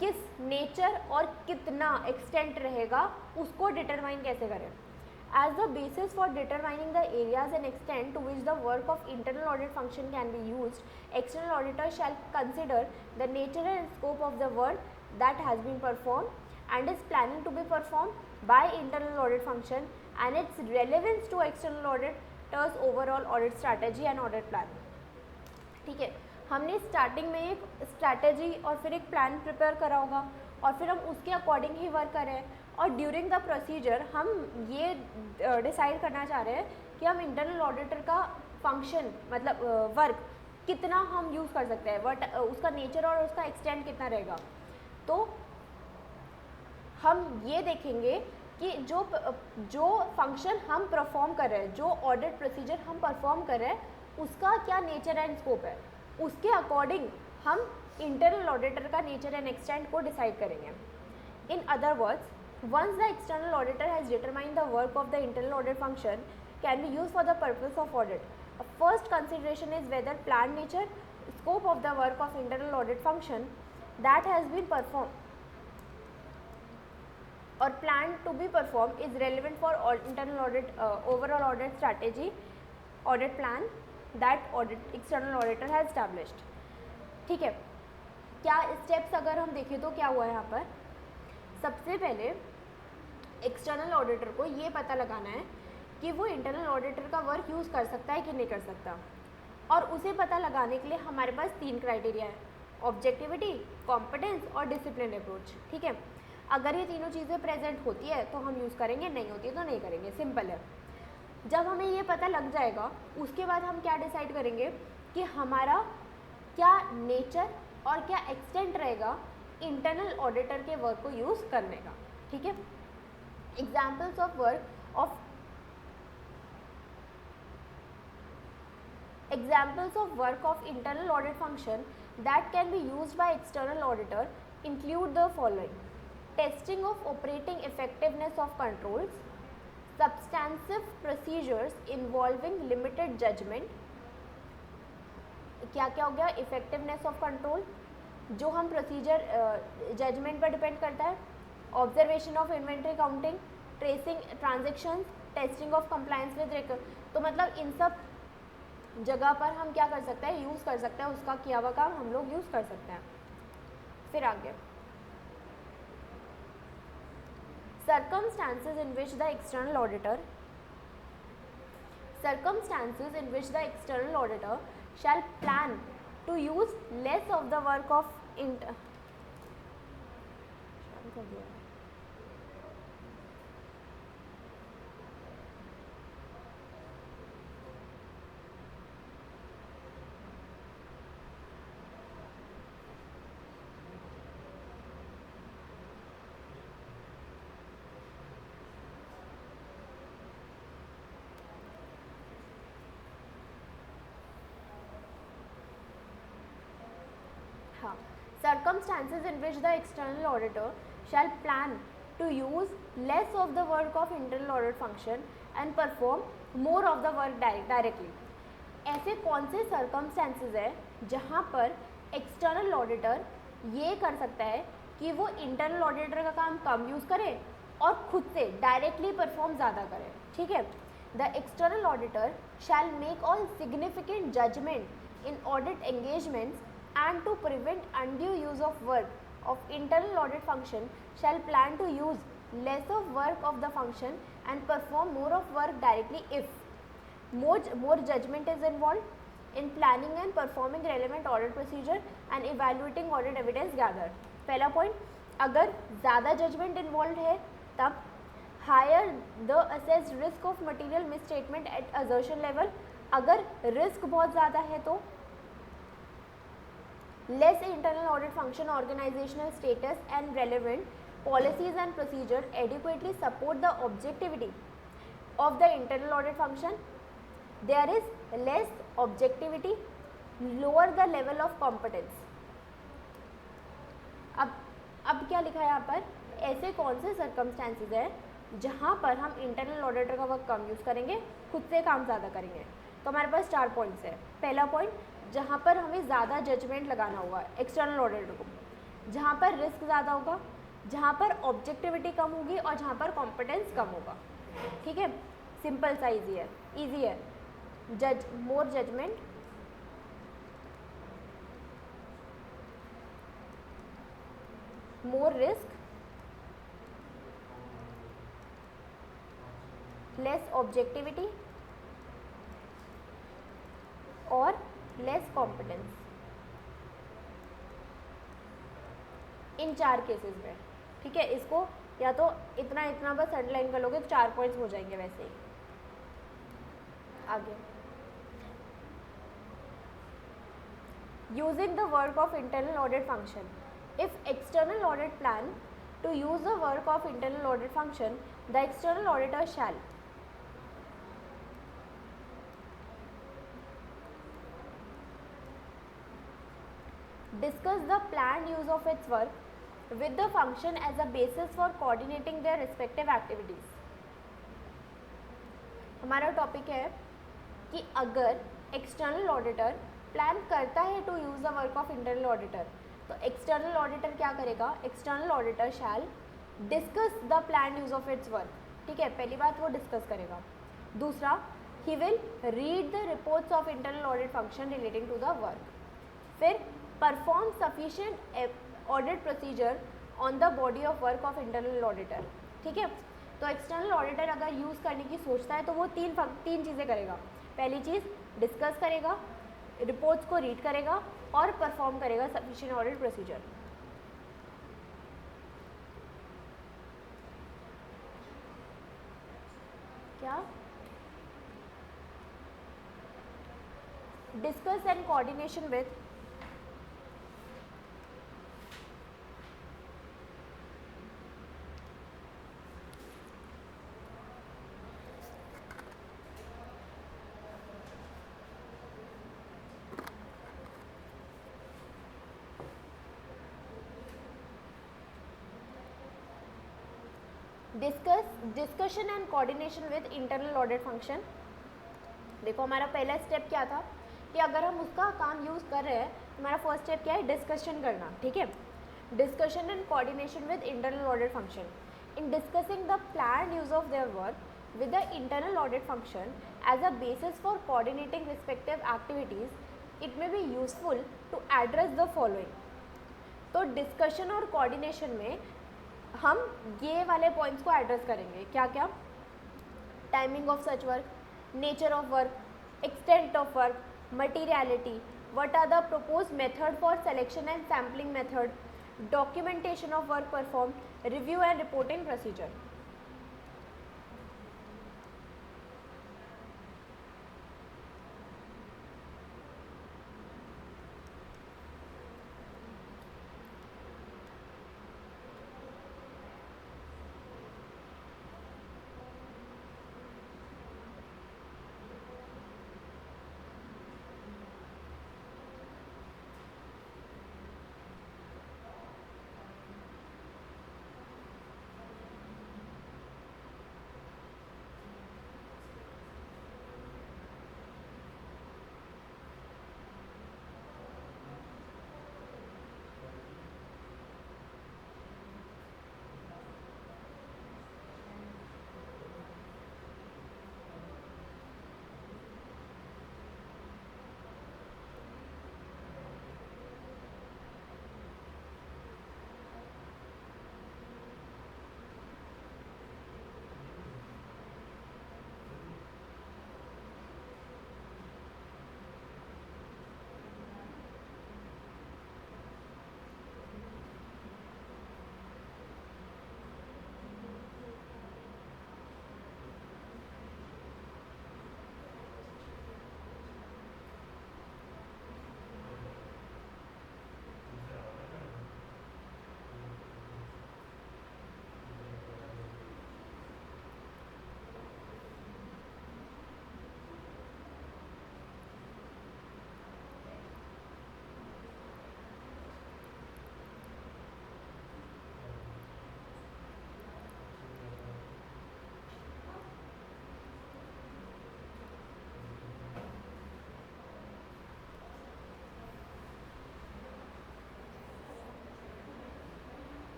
किस नेचर और कितना एक्सटेंट रहेगा उसको डिटरमाइन कैसे करें। As the basis for determining the areas and extent to which the work of internal audit function can be used, external auditor shall consider the nature and scope of the work that has been perform and is planning to be performed by internal audit function and its relevance to external auditor's overall audit strategy and audit plan। ठीक है, हमने स्टार्टिंग में एक स्ट्रैटेजी और फिर एक प्लान प्रिपेयर करा होगा और फिर हम उसके अकॉर्डिंग ही वर्क करें, और ड्यूरिंग द प्रोसीजर हम ये डिसाइड करना चाह रहे हैं कि हम इंटरनल ऑडिटर का फंक्शन मतलब वर्क कितना हम यूज़ कर सकते हैं, उसका नेचर और उसका एक्सटेंट कितना रहेगा। तो हम ये देखेंगे कि जो फंक्शन हम परफॉर्म कर रहे हैं, जो ऑडिट प्रोसीजर हम परफॉर्म कर रहे हैं, उसका क्या नेचर एंड स्कोप है, उसके अकॉर्डिंग हम इंटरनल ऑडिटर का नेचर एंड एक्सटेंट को डिसाइड करेंगे। In other words, once the external auditor has determined the work of the internal audit function can be use for the purpose of audit, first consideration is whether plan nature scope of the work of internal audit function that has been perform or plan to be performed is relevant for all internal audit overall audit strategy audit plan that audit external auditor has established। ठीक है, क्या स्टेप्स अगर हम देखें तो क्या हुआ है यहाँ पर, सबसे पहले एक्सटर्नल ऑडिटर को ये पता लगाना है कि वो इंटरनल ऑडिटर का वर्क यूज़ कर सकता है कि नहीं कर सकता, और उसे पता लगाने के लिए हमारे पास 3 क्राइटेरिया है, ऑब्जेक्टिविटी, कॉम्पिटेंस और डिसिप्लिन अप्रोच। ठीक है, अगर ये तीनों चीज़ें प्रेजेंट होती है तो हम यूज़ करेंगे, नहीं होती है तो नहीं करेंगे, सिंपल है। जब हमें ये पता लग जाएगा उसके बाद हम क्या डिसाइड करेंगे कि हमारा क्या नेचर और क्या एक्सटेंट रहेगा इंटरनल ऑडिटर के वर्क को यूज़ करने का। ठीक है, examples of work of internal audit function that can be used by external auditor include the following: testing of operating effectiveness of controls, substantive procedures involving limited judgment। क्या क्या हो गया, इफेक्टिवनेस ऑफ कंट्रोल जो हम प्रोसीजर जजमेंट पर डिपेंड करता है, observation of inventory counting, tracing transactions, testing of compliance with record. तो मतलब इन सब जगह पर हम क्या कर सकते हैं, यूज़ कर सकते हैं, उसका किया हुआ काम हम लोग यूज़ कर सकते हैं। फिर आगे circumstances in which the external auditor shall plan to use less of the work of circumstances in which the external auditor shall plan to use less of the work of internal audit function and perform more of the work directly। ऐसे कौन से circumstances है जहाँ पर external auditor ये कर सकता है कि वो internal auditor का काम कम यूज़ करे और खुद से directly perform ज़्यादा करे। ठीक है, the external auditor shall make all significant judgment in audit engagements and to prevent undue use of work of internal audit function shall plan to use lesser work of the function and perform more of work directly if more judgment is involved in planning and performing relevant audit procedure and evaluating audit evidence gathered. पहला पॉइंट, अगर ज़्यादा जजमेंट इन्वॉल्व है तब higher the assessed risk of material misstatement at assertion level, अगर रिस्क बहुत ज़्यादा है तो less internal audit function, organizational status and relevant policies and procedure adequately support the objectivity of the internal audit function. There is less objectivity, lower the level of competence. अब क्या लिखा है यहाँ पर, ऐसे कौन से सर्कमस्टेंसेज है जहाँ पर हम इंटरनल ऑडिटर का वर्क कम यूज़ करेंगे, खुद से काम ज़्यादा करेंगे. तो हमारे पास 4 पॉइंट्स है. पहला पॉइंट, जहाँ पर हमें ज़्यादा जजमेंट लगाना होगा एक्सटर्नल ऑडिटर को, जहाँ पर रिस्क ज़्यादा होगा, जहाँ पर ऑब्जेक्टिविटी कम होगी और जहाँ पर कॉम्पिटेंस कम होगा. ठीक है, सिंपल सा ईजी है. More judgement, more risk, less objectivity और लेस कॉम्पिटेंस. इन 4 केसेस में. ठीक है, इसको या तो इतना बस अंडरलाइन कर लोगे तो 4 पॉइंट्स हो जाएंगे. वैसे ही आगे, using the work of internal audit function. If external audit plan to use the work of internal audit function, the external auditor shall discuss the planned use of its work with the function as a basis for coordinating their respective activities. हमारा टॉपिक है कि अगर एक्सटर्नल ऑडिटर प्लान करता है to use the work of internal auditor, तो एक्सटर्नल ऑडिटर क्या करेगा, external auditor shall discuss the plan use of its work. ठीक है, पहली बात वो डिस्कस करेगा. दूसरा, he will read the reports of internal audit function relating to the work. फिर perform sufficient audit procedure on the body of work of internal auditor. ठीक है, तो एक्सटर्नल ऑडिटर अगर यूज़ करने की सोचता है तो वो तीन चीज़ें करेगा. पहली चीज़, डिस्कस करेगा, रिपोर्ट्स को रीड करेगा और परफॉर्म करेगा सफिशिएंट ऑडिट प्रोसीजर. क्या discuss and coordination with discussion and coordination with internal audit function. देखो, हमारा पहला स्टेप क्या था कि अगर हम उसका काम यूज़ कर रहे हैं, हमारा फर्स्ट स्टेप क्या है, डिस्कशन करना. ठीक है, discussion and coordination with internal audit function. In discussing the plan use of their work with the internal audit function as a basis for coordinating respective activities, it may be useful to address the following. तो डिस्कशन और कोऑर्डिनेशन में हम ये वाले पॉइंट्स को एड्रेस करेंगे. क्या क्या, timing of such work, nature of work, extent of work, materiality, what are the proposed method for selection and sampling method, documentation of work perform, review and reporting procedure.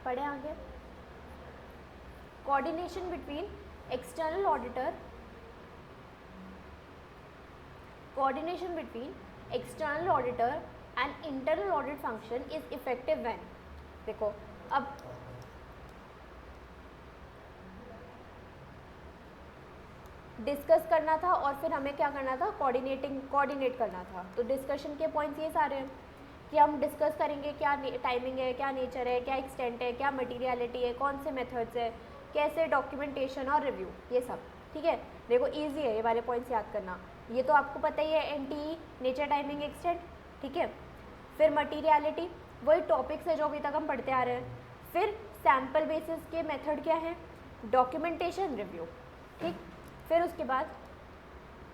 पढ़े आगे। Coordination between external auditor, coordination between external auditor and internal audit function is effective when, देखो अब डिस्कस करना था और फिर हमें क्या करना था, कोऑर्डिनेट करना था। तो डिस्कशन के पॉइंट्स ये सारे हैं कि हम डिस्कस करेंगे क्या टाइमिंग है, क्या नेचर है, क्या एक्सटेंट है, क्या मटीरियलिटी है, कौन से मेथड्स है, कैसे डॉक्यूमेंटेशन और रिव्यू, ये सब। ठीक है, देखो इजी है ये वाले पॉइंट्स याद करना, ये तो आपको पता ही है, एनटीई, नेचर, टाइमिंग, एक्सटेंट। ठीक है, फिर मटीरियलिटी, वही टॉपिक्स है जो अभी तक हम पढ़ते आ रहे हैं। फिर सैम्पल बेसिस के मेथड क्या है, डॉक्यूमेंटेशन, रिव्यू। ठीक, फिर उसके बाद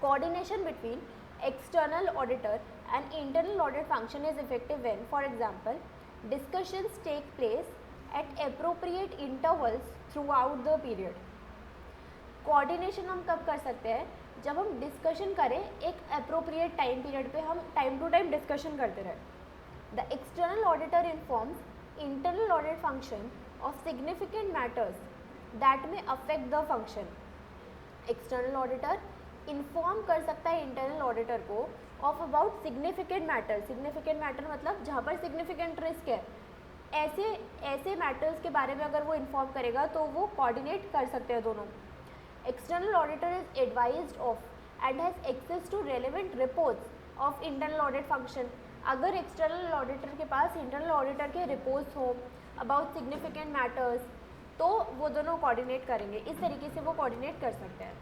coordination between external auditor and internal audit function is effective when, for example, discussions take place at appropriate intervals throughout the period. Coordination हम कब कर सकते हैं, जब हम डिस्कशन करें एक अप्रोप्रिएट टाइम पीरियड पे, हम टाइम टू टाइम डिस्कशन करते रहें। The external auditor informs internal audit function of significant matters that may affect the function. External auditor inform कर सकता है इंटरनल ऑडिटर को of about significant matter. Significant matter मतलब जहाँ पर सिग्निफिकेंट रिस्क है, ऐसे मैटर्स के बारे में अगर वो इन्फॉर्म करेगा तो वो कोऑर्डिनेट कर सकते हैं दोनों। External auditor is advised of and has access to relevant reports of internal audit function। अगर external auditor के पास internal auditor के reports हो about significant matters तो वो दोनों coordinate करेंगे, इस तरीके से वो coordinate कर सकते हैं।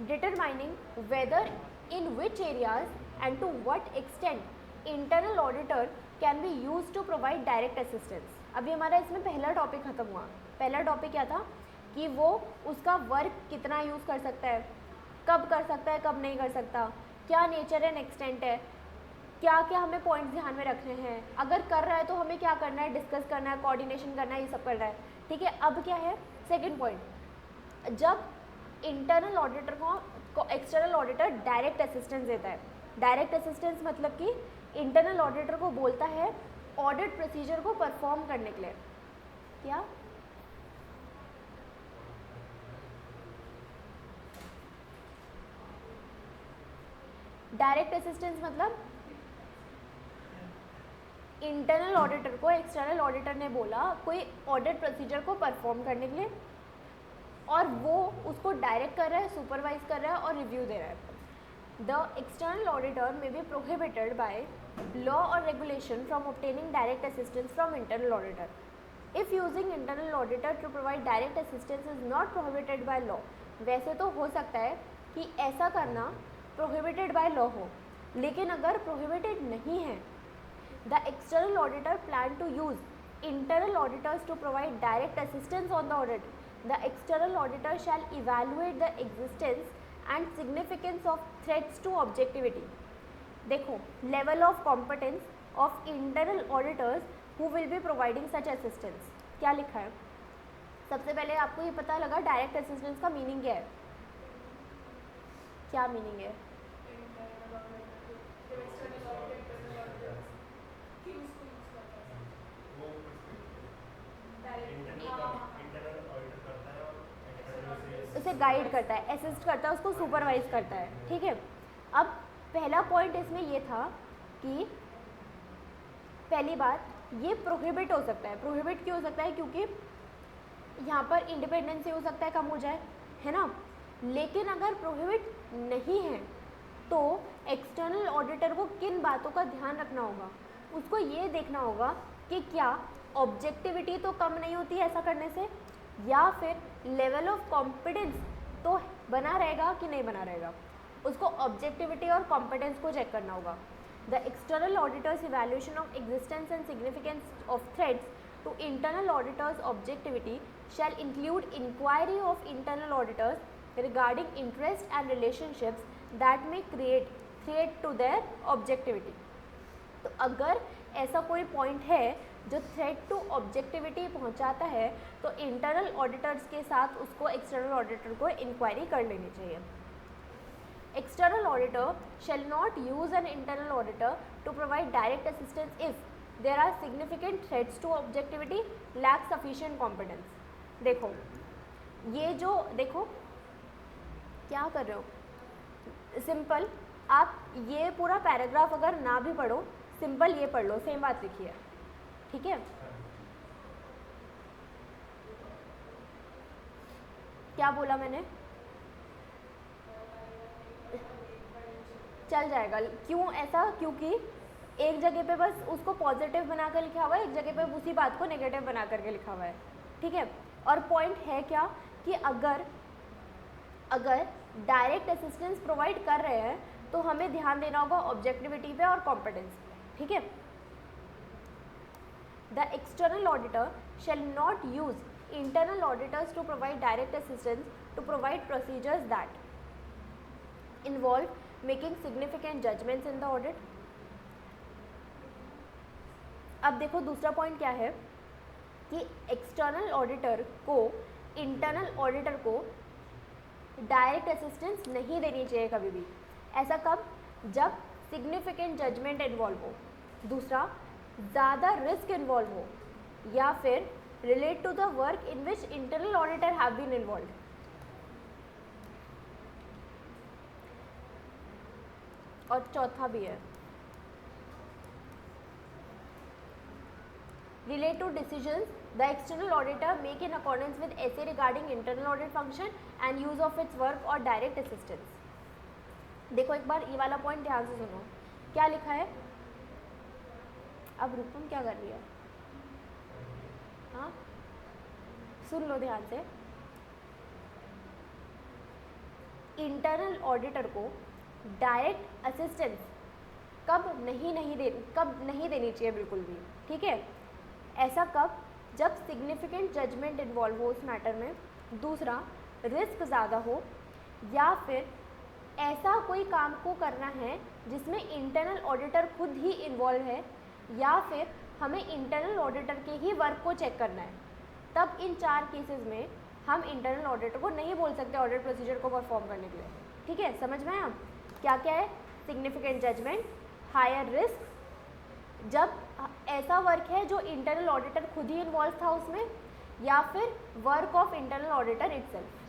Determining whether in which areas and to what extent internal auditor can be used to provide direct assistance। अभी हमारा इसमें पहला टॉपिक खत्म हुआ। पहला टॉपिक क्या था कि वो उसका वर्क कितना यूज़ कर सकता है, कब कर सकता है, कब नहीं कर सकता, क्या नेचर एंड एक्सटेंट है, क्या क्या हमें पॉइंट्स ध्यान में रखने हैं, अगर कर रहा है तो हमें क्या करना है, डिस्कस करना है, कोऑर्डिनेशन करना है, ये सब कर रहा है। ठीक है, अब क्या है सेकंड पॉइंट, जब इंटरनल ऑडिटर को एक्सटर्नल ऑडिटर डायरेक्ट असिस्टेंस देता है। डायरेक्ट असिस्टेंस मतलब कि इंटरनल ऑडिटर को बोलता है ऑडिट प्रोसीजर को परफॉर्म करने के लिए। क्या डायरेक्ट असिस्टेंस मतलब इंटरनल ऑडिटर को एक्सटर्नल ऑडिटर ने बोला कोई ऑडिट प्रोसीजर को परफॉर्म करने के लिए, और वो उसको डायरेक्ट कर रहा है, सुपरवाइज कर रहा है और रिव्यू दे रहा है। The external auditor may be prohibited by law और regulation from obtaining direct assistance from internal auditor. If using internal auditor to provide direct assistance is not prohibited by law. वैसे तो हो सकता है कि ऐसा करना प्रोहिबिटेड बाय लॉ हो, लेकिन अगर प्रोहिबिटेड नहीं है, the external auditor plan to use internal auditors to provide direct assistance on the audit. The external auditor shall evaluate the existence and significance of threats to objectivity. देखो, level of competence of internal auditors who will be providing such assistance. क्या लिखा है, सबसे पहले आपको ये पता लगा डायरेक्ट असिस्टेंस का मीनिंग क्या है। क्या मीनिंग है, उसे गाइड करता है, असिस्ट करता है, उसको सुपरवाइज करता है। ठीक है, अब पहला पॉइंट इसमें ये था कि पहली बात ये प्रोहिबिट हो सकता है। प्रोहिबिट क्यों हो सकता है, क्योंकि यहाँ पर इंडिपेंडेंसी हो सकता है कम हो जाए, है ना। लेकिन अगर प्रोहिबिट नहीं है तो एक्सटर्नल ऑडिटर को किन बातों का ध्यान रखना होगा, उसको ये देखना होगा कि क्या ऑब्जेक्टिविटी तो कम नहीं होती ऐसा करने से, या फिर लेवल ऑफ कॉम्पिटेंस तो बना रहेगा कि नहीं बना रहेगा। उसको ऑब्जेक्टिविटी और कॉम्पिटेंस को चेक करना होगा। The external auditor's evaluation of existence and significance of threats to internal auditors objectivity shall include inquiry of internal auditors regarding interest and relationships that may create to their objectivity। तो अगर ऐसा कोई पॉइंट है जो थ्रेट टू ऑब्जेक्टिविटी पहुंचाता है तो इंटरनल ऑडिटर्स के साथ उसको एक्सटर्नल ऑडिटर को इंक्वायरी कर लेनी चाहिए। External auditor shall not use an internal auditor to provide direct assistance if there are significant threats to objectivity, lack sufficient competence. देखो ये जो देखो क्या कर रहे हो, सिंपल आप ये पूरा पैराग्राफ अगर ना भी पढ़ो, सिंपल ये पढ़ लो, सेम बात लिखी है, ठीक है। क्या बोला मैंने, चल जाएगा। क्यों ऐसा, क्योंकि एक जगह पे बस उसको पॉजिटिव बना कर लिखा हुआ है, एक जगह पे उसी बात को नेगेटिव बना करके लिखा हुआ है, ठीक है। और पॉइंट है क्या कि अगर डायरेक्ट असिस्टेंस प्रोवाइड कर रहे हैं तो हमें ध्यान देना होगा ऑब्जेक्टिविटी पे और कॉम्पिटेंस पे, ठीक है। The external auditor shall not use internal auditors to provide direct assistance to provide procedures that involve making significant judgments in the audit। अब देखो दूसरा पॉइंट क्या है कि एक्सटर्नल ऑडिटर को इंटरनल ऑडिटर को डायरेक्ट असिस्टेंस नहीं देनी चाहिए कभी भी। ऐसा कब, जब सिग्निफिकेंट जजमेंट इन्वॉल्व हो, दूसरा ज़्यादा रिस्क इन्वॉल्व हो, या फिर relate to the work in which internal auditor have been involved। और चौथा भी है relate to decisions the external auditor make in accordance with essay regarding internal audit function and use of its work or direct assistance। देखो एक बार ये वाला पॉइंट ध्यान से सुनो, क्या लिखा है। अब रूपम क्या कर रही है, हाँ सुन लो ध्यान से। इंटरनल ऑडिटर को डायरेक्ट असिस्टेंस कब नहीं देनी चाहिए बिल्कुल भी, ठीक है। ऐसा कब, जब सिग्निफिकेंट जजमेंट इन्वॉल्व हो उस मैटर में, दूसरा रिस्क ज़्यादा हो, या फिर ऐसा कोई काम को करना है जिसमें इंटरनल ऑडिटर खुद ही इन्वॉल्व है, या फिर हमें इंटरनल ऑडिटर के ही वर्क को चेक करना है। तब इन चार केसेस में हम इंटरनल ऑडिटर को नहीं बोल सकते ऑडिट प्रोसीजर को परफॉर्म करने के लिए, ठीक है। समझ में आया क्या क्या है, सिग्निफिकेंट जजमेंट, हायर रिस्क, जब ऐसा वर्क है जो इंटरनल ऑडिटर खुद ही इन्वॉल्व था उसमें, या फिर work of internal auditor itself.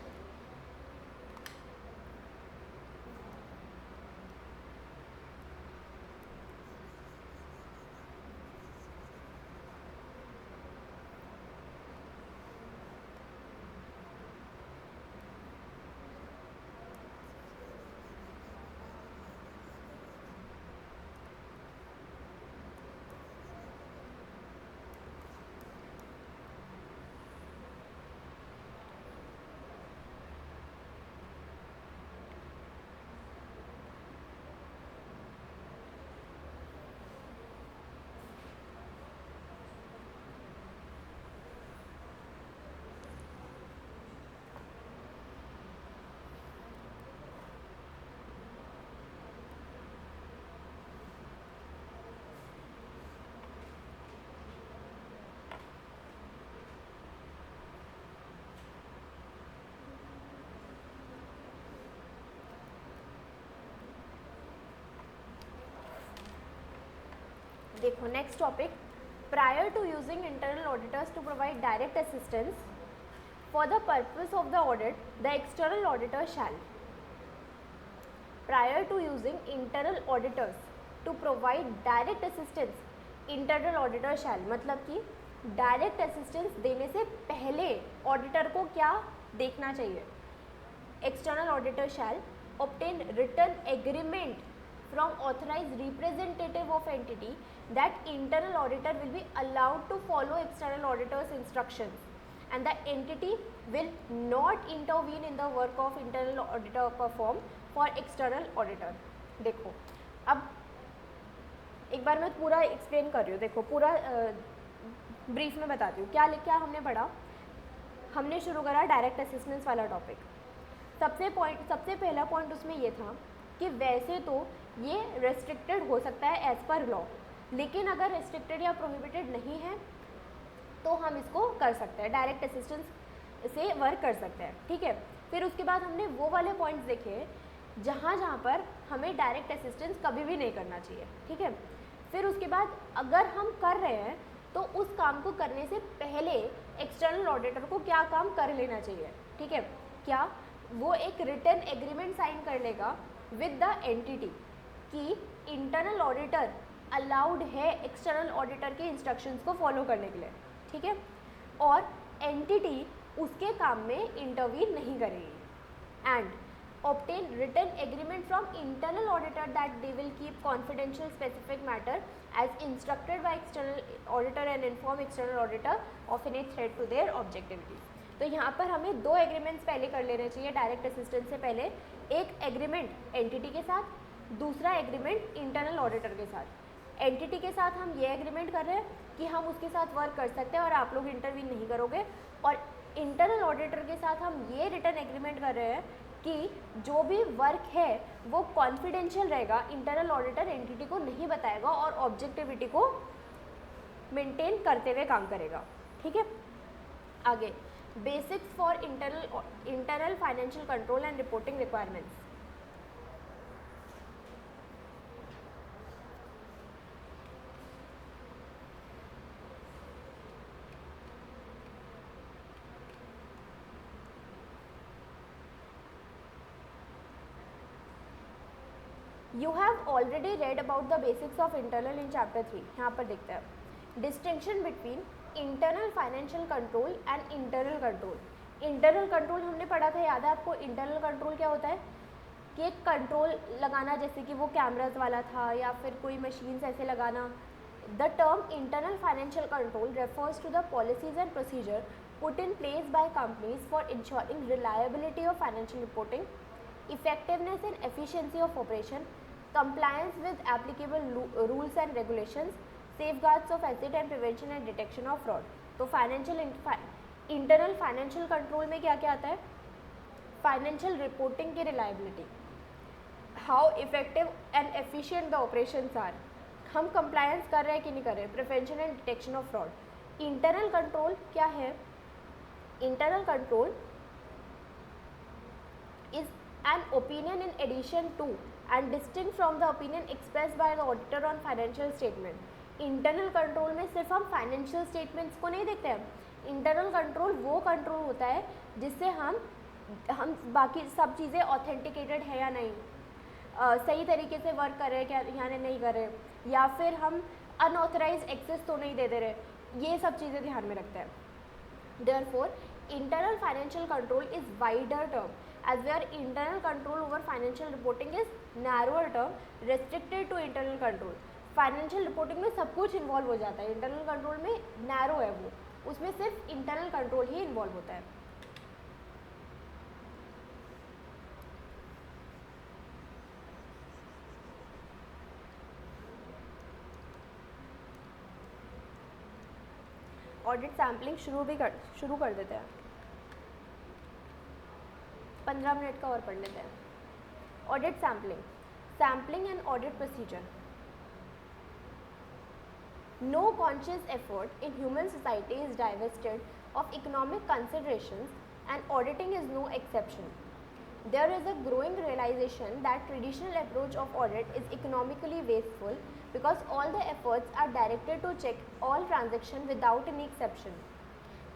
देखो next topic, prior to using internal auditors to provide direct assistance for the purpose of the audit, the external auditor shall, prior to using internal auditors to provide direct assistance, internal auditor shall मतलब कि डायरेक्ट असिस्टेंस देने से पहले ऑडिटर को क्या देखना चाहिए। External auditor shell obtain written agreement from authorized representative of entity that internal auditor will be allowed to follow external auditor's instructions and the entity will not intervene in the work of internal auditor perform for external auditor। देखो अब एक बार मैं पूरा एक्सप्लेन कर रही हूँ, देखो पूरा ब्रीफ में बताती हूँ क्या हमने पढ़ा। हमने शुरू करा डायरेक्ट असिस्टेंस वाला टॉपिक। सबसे पहला पॉइंट उसमें ये था कि वैसे तो ये रेस्ट्रिक्टेड हो सकता है एज पर लॉ, लेकिन अगर रेस्ट्रिक्टेड या प्रोहिबिटेड नहीं है तो हम इसको कर सकते हैं, डायरेक्ट असिस्टेंस से वर्क कर सकते हैं, ठीक है। फिर उसके बाद हमने वो वाले पॉइंट्स देखे जहाँ पर हमें डायरेक्ट असिस्टेंस कभी भी नहीं करना चाहिए, ठीक है। फिर उसके बाद अगर हम कर रहे हैं तो उस काम को करने से पहले एक्सटर्नल ऑडिटर को क्या काम कर लेना चाहिए, ठीक है, क्या वो एक रिटन एग्रीमेंट साइन कर लेगा विद द एंटिटी कि इंटरनल ऑडिटर अलाउड है एक्सटर्नल ऑडिटर के इंस्ट्रक्शंस को फॉलो करने के लिए, ठीक है, और एंटिटी उसके काम में इंटरवीन नहीं करेगी and obtain written agreement from internal auditor that they will keep confidential specific matter as instructed by external auditor and inform external auditor of any threat to their objectivity। तो यहाँ पर हमें दो एग्रीमेंट्स पहले कर लेने चाहिए डायरेक्ट असिस्टेंट से पहले, एक एग्रीमेंट एंटिटी के साथ, दूसरा एग्रीमेंट इंटरनल ऑडिटर के साथ। एंटिटी के साथ हम ये एग्रीमेंट कर रहे हैं कि हम उसके साथ वर्क कर सकते हैं और आप लोग इंटरवीन नहीं करोगे, और इंटरनल ऑडिटर के साथ हम ये रिटन एग्रीमेंट कर रहे हैं कि जो भी वर्क है वो कॉन्फिडेंशियल रहेगा, इंटरनल ऑडिटर एंटिटी को नहीं बताएगा और ऑब्जेक्टिविटी को मेंटेन करते हुए काम करेगा, ठीक है। आगे basics for internal financial control and reporting requirements. You have already read about the basics of internal in chapter 3। यहाँ पर देखते हैं distinction between internal financial control and internal control. Internal control हमने पढ़ा था, याद है आपको? इंटरनल कंट्रोल क्या होता है कि एक कंट्रोल लगाना, जैसे कि वो कैमराज वाला था या फिर कोई मशीन्स ऐसे लगाना। The term internal financial control refers to the policies and procedure put in place by companies for ensuring reliability of financial reporting, effectiveness and efficiency of operation, compliance with applicable rules and regulations, safeguards of asset and prevention and detection of fraud। तो इंटरनल फाइनेंशियल कंट्रोल में क्या क्या आता है? फाइनेंशियल रिपोर्टिंग की reliability, how effective and efficient the operations are, हम कंप्लायंस कर रहे हैं कि नहीं कर रहे, prevention and detection of fraud. Internal control क्या है? Internal control is an opinion in addition to and distinct from the opinion expressed by the auditor on financial statement। Internal control में सिर्फ हम फाइनेंशियल स्टेटमेंट्स को नहीं देखते हैं, इंटरनल कंट्रोल वो कंट्रोल होता है जिससे हम बाकी सब चीज़ें ऑथेंटिकेटेड है या नहीं, सही तरीके से वर्क कर रहे हैं क्या या नहीं कर रहे, या फिर हम अनऑथराइज एक्सेस तो नहीं दे दे रहे, ये सब चीज़ें ध्यान में रखते हैं। Therefore, internal financial control is wider term, as where internal control over financial reporting is narrower term, restricted to internal control। Financial reporting में सब कुछ इन्वॉल्व हो जाता है, इंटरनल कंट्रोल में नैरो है वो, उसमें सिर्फ इंटरनल कंट्रोल ही इन्वॉल्व होता है। ऑडिट सैम्पलिंग शुरू कर देते हैं, 15 मिनट का और पढ़ लेते हैं। Audit sampling and audit procedure. No conscious effort in human society is divested of economic considerations, and auditing is no exception. There is a growing realization that traditional approach of audit is economically wasteful because all the efforts are directed to check all transactions without any exception.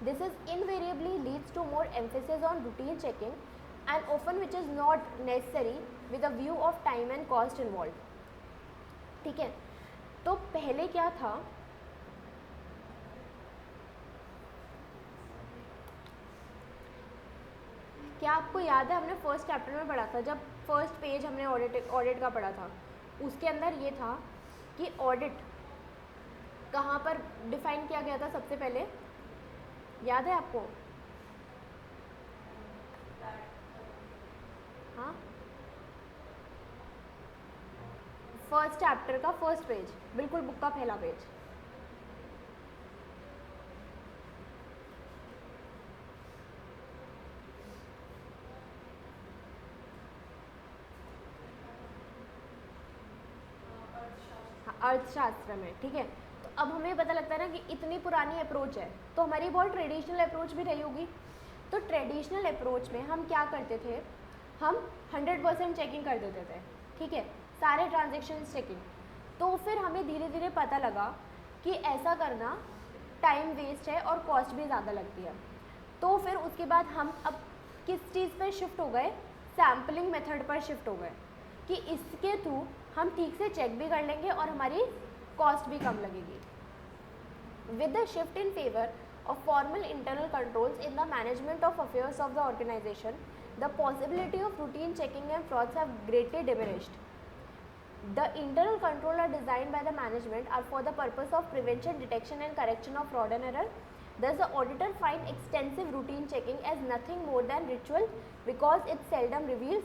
This is invariably leads to more emphasis on routine checking, and often which is not necessary with a view of time and cost involved। ठीक है, तो पहले क्या था, क्या आपको याद है हमने फर्स्ट चैप्टर में पढ़ा था, जब फर्स्ट पेज हमने ऑडिट का पढ़ा था, उसके अंदर ये था कि ऑडिट कहाँ पर डिफाइन किया गया था सबसे पहले, याद है आपको? हाँ, फर्स्ट चैप्टर का फर्स्ट पेज, बिल्कुल बुक का पहला पेज। अर्थशास्त्र में, ठीक है। तो अब हमें पता लगता है ना कि इतनी पुरानी अप्रोच है, तो हमारी बहुत ट्रेडिशनल अप्रोच भी रही होगी। तो ट्रेडिशनल अप्रोच में हम क्या करते थे, हम 100% चेकिंग कर देते थे, ठीक है, सारे ट्रांजेक्शन्स चेकिंग। तो फिर हमें धीरे धीरे पता लगा कि ऐसा करना टाइम वेस्ट है और कॉस्ट भी ज़्यादा लगती है। तो फिर उसके बाद हम अब किस चीज़ पर शिफ्ट हो गए, सैम्पलिंग मेथड पर शिफ्ट हो गए कि इसके थ्रू हम ठीक से चेक भी कर लेंगे और हमारी कॉस्ट भी कम लगेगी। With the shift in favour of formal internal controls in the management of affairs of the organization, the possibility of routine checking and frauds have greatly diminished. The internal controls are designed by the management are for the purpose of prevention, detection and correction of fraud and error. Thus, the auditor finds extensive routine checking as nothing more than ritual because it seldom reveals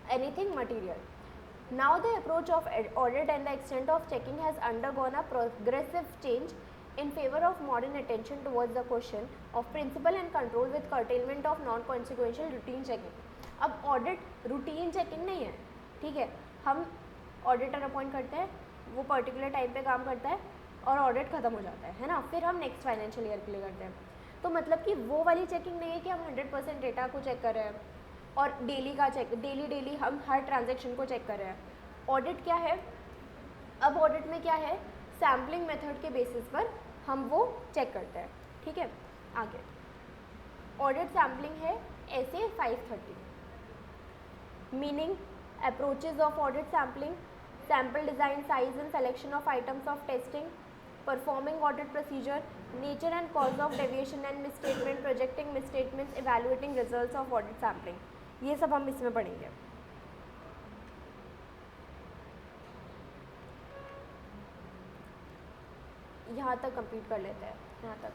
anything material. Now, the approach of audit and the extent of checking has undergone a progressive change in favor of modern attention towards the question of principle and control with curtailment of non-consequential routine checking. अब ऑडिट रूटीन चेकिंग नहीं है, ठीक है, हम ऑडिटर अपॉइंट करते हैं, वो पर्टिकुलर टाइम पे काम करता है और ऑडिट खत्म हो जाता है ना, फिर हम नेक्स्ट फाइनेंशियल ईयर के लिए करते हैं। तो मतलब कि वो वाली चेकिंग नहीं है कि हम 100% डेटा को चेक कर रहे हैं और डेली का चेक, डेली हम हर ट्रांजेक्शन को चेक कर रहे हैं। ऑडिट क्या है, अब ऑडिट में क्या है, सैम्पलिंग मेथड के बेसिस पर हम वो चेक करते हैं, ठीक है। आगे ऑडिट सैम्पलिंग है ऐसे 530। Meaning, approaches of audit sampling, sample design, size and selection of items of testing, performing audit procedure, nature and cause of deviation and misstatement, projecting misstatements, evaluating results of audit sampling, ये सब हम इसमें पढ़ेंगे। यहाँ तक कंप्लीट कर लेते हैं, यहाँ तक।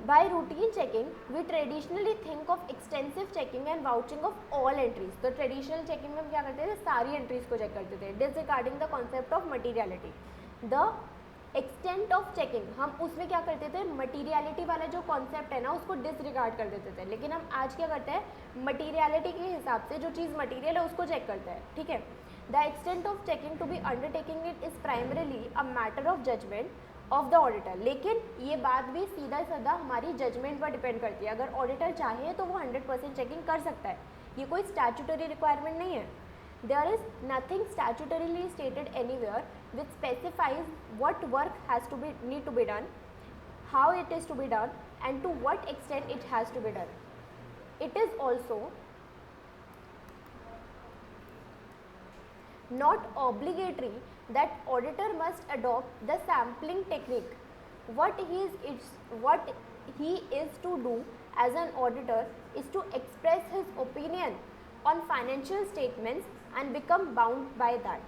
By routine checking, we traditionally think of extensive checking and vouching of all entries. तो traditional checking में हम क्या करते थे, सारी entries को check करते थे, disregarding the concept of materiality. The extent of checking, हम उसमें क्या करते थे, materiality वाला जो concept है ना उसको disregard कर देते थे, लेकिन हम आज क्या करते हैं, materiality के हिसाब से जो चीज़ material है उसको check करते हैं, ठीक है। The extent of checking to be undertaking it is primarily a matter of judgment of the auditor, लेकिन ये बात भी सीधा साधा हमारी जजमेंट पर डिपेंड करती है। अगर ऑडिटर चाहे तो वो 100% चेकिंग कर सकता है, ये कोई स्टैट्यूटरी रिक्वायरमेंट नहीं है। There is nothing statutorily stated anywhere which specifies what work has to be need to be done, how it is to be done and to what extent it has to be done. It is also not obligatory that auditor must adopt the sampling technique. What he is to do as an auditor is to express his opinion on financial statements and become bound by that.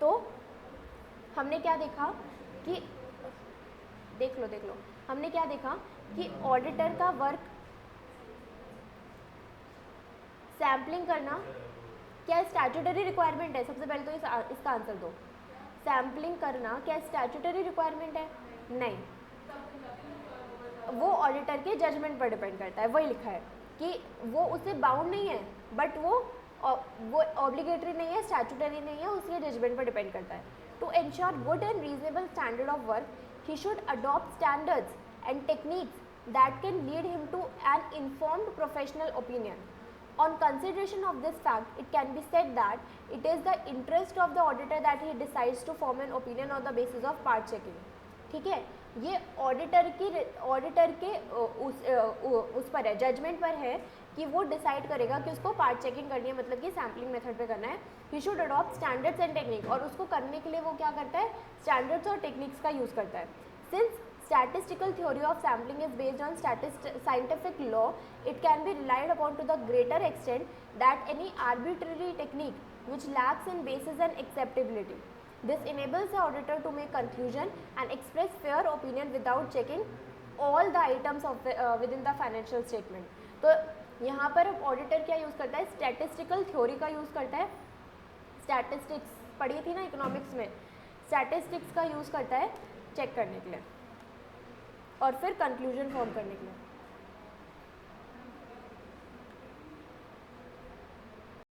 तो हमने क्या देखा कि देख लो हमने क्या देखा कि ऑडिटर का वर्क सैम्पलिंग करना क्या स्टैट्यूटरी रिक्वायरमेंट है? सबसे पहले तो इसका आंसर दो। सैम्पलिंग करना क्या स्टैट्यूटरी रिक्वायरमेंट है? नहीं, वो ऑडिटर के जजमेंट पर डिपेंड करता है। वही लिखा है कि वो उससे बाउंड नहीं है, बट वो ऑब्लिगेटरी नहीं है, स्टैट्यूटरी नहीं है, उसके जजमेंट पर डिपेंड करता है। To ensure good and reasonable standard of work, he should adopt standards and techniques that can lead him to an informed professional opinion. On consideration of this fact, it can be said that it is the interest of the auditor that he decides to form an opinion on the basis of part checking. ठीक है, ये ऑडिटर के उस पर है, जजमेंट पर है कि वो डिसाइड करेगा कि उसको पार्ट चेकिंग करनी है, मतलब कि सैम्पलिंग मेथड पे करना है। ही should adopt standards and technique, और उसको करने के लिए वो क्या करता है, स्टैंडर्ड्स और टेक्निक्स का यूज़ करता है। Since statistical theory of sampling is based on scientific law, it can be relied upon to the greater extent that any arbitrary technique which lacks in basis and acceptability. This enables the auditor to make conclusion and express fair opinion without checking all the items of within the financial statement. तो यहाँ पर ऑडिटर क्या यूज़ करता है, स्टैटिस्टिकल थ्योरी का यूज़ करता है। स्टैटिस्टिक्स पढ़ी थी ना इकोनॉमिक्स में, स्टैटिस्टिक्स का यूज़ करता है चेक करने के लिए और फिर कंक्लूजन फॉर्म करने के लिए।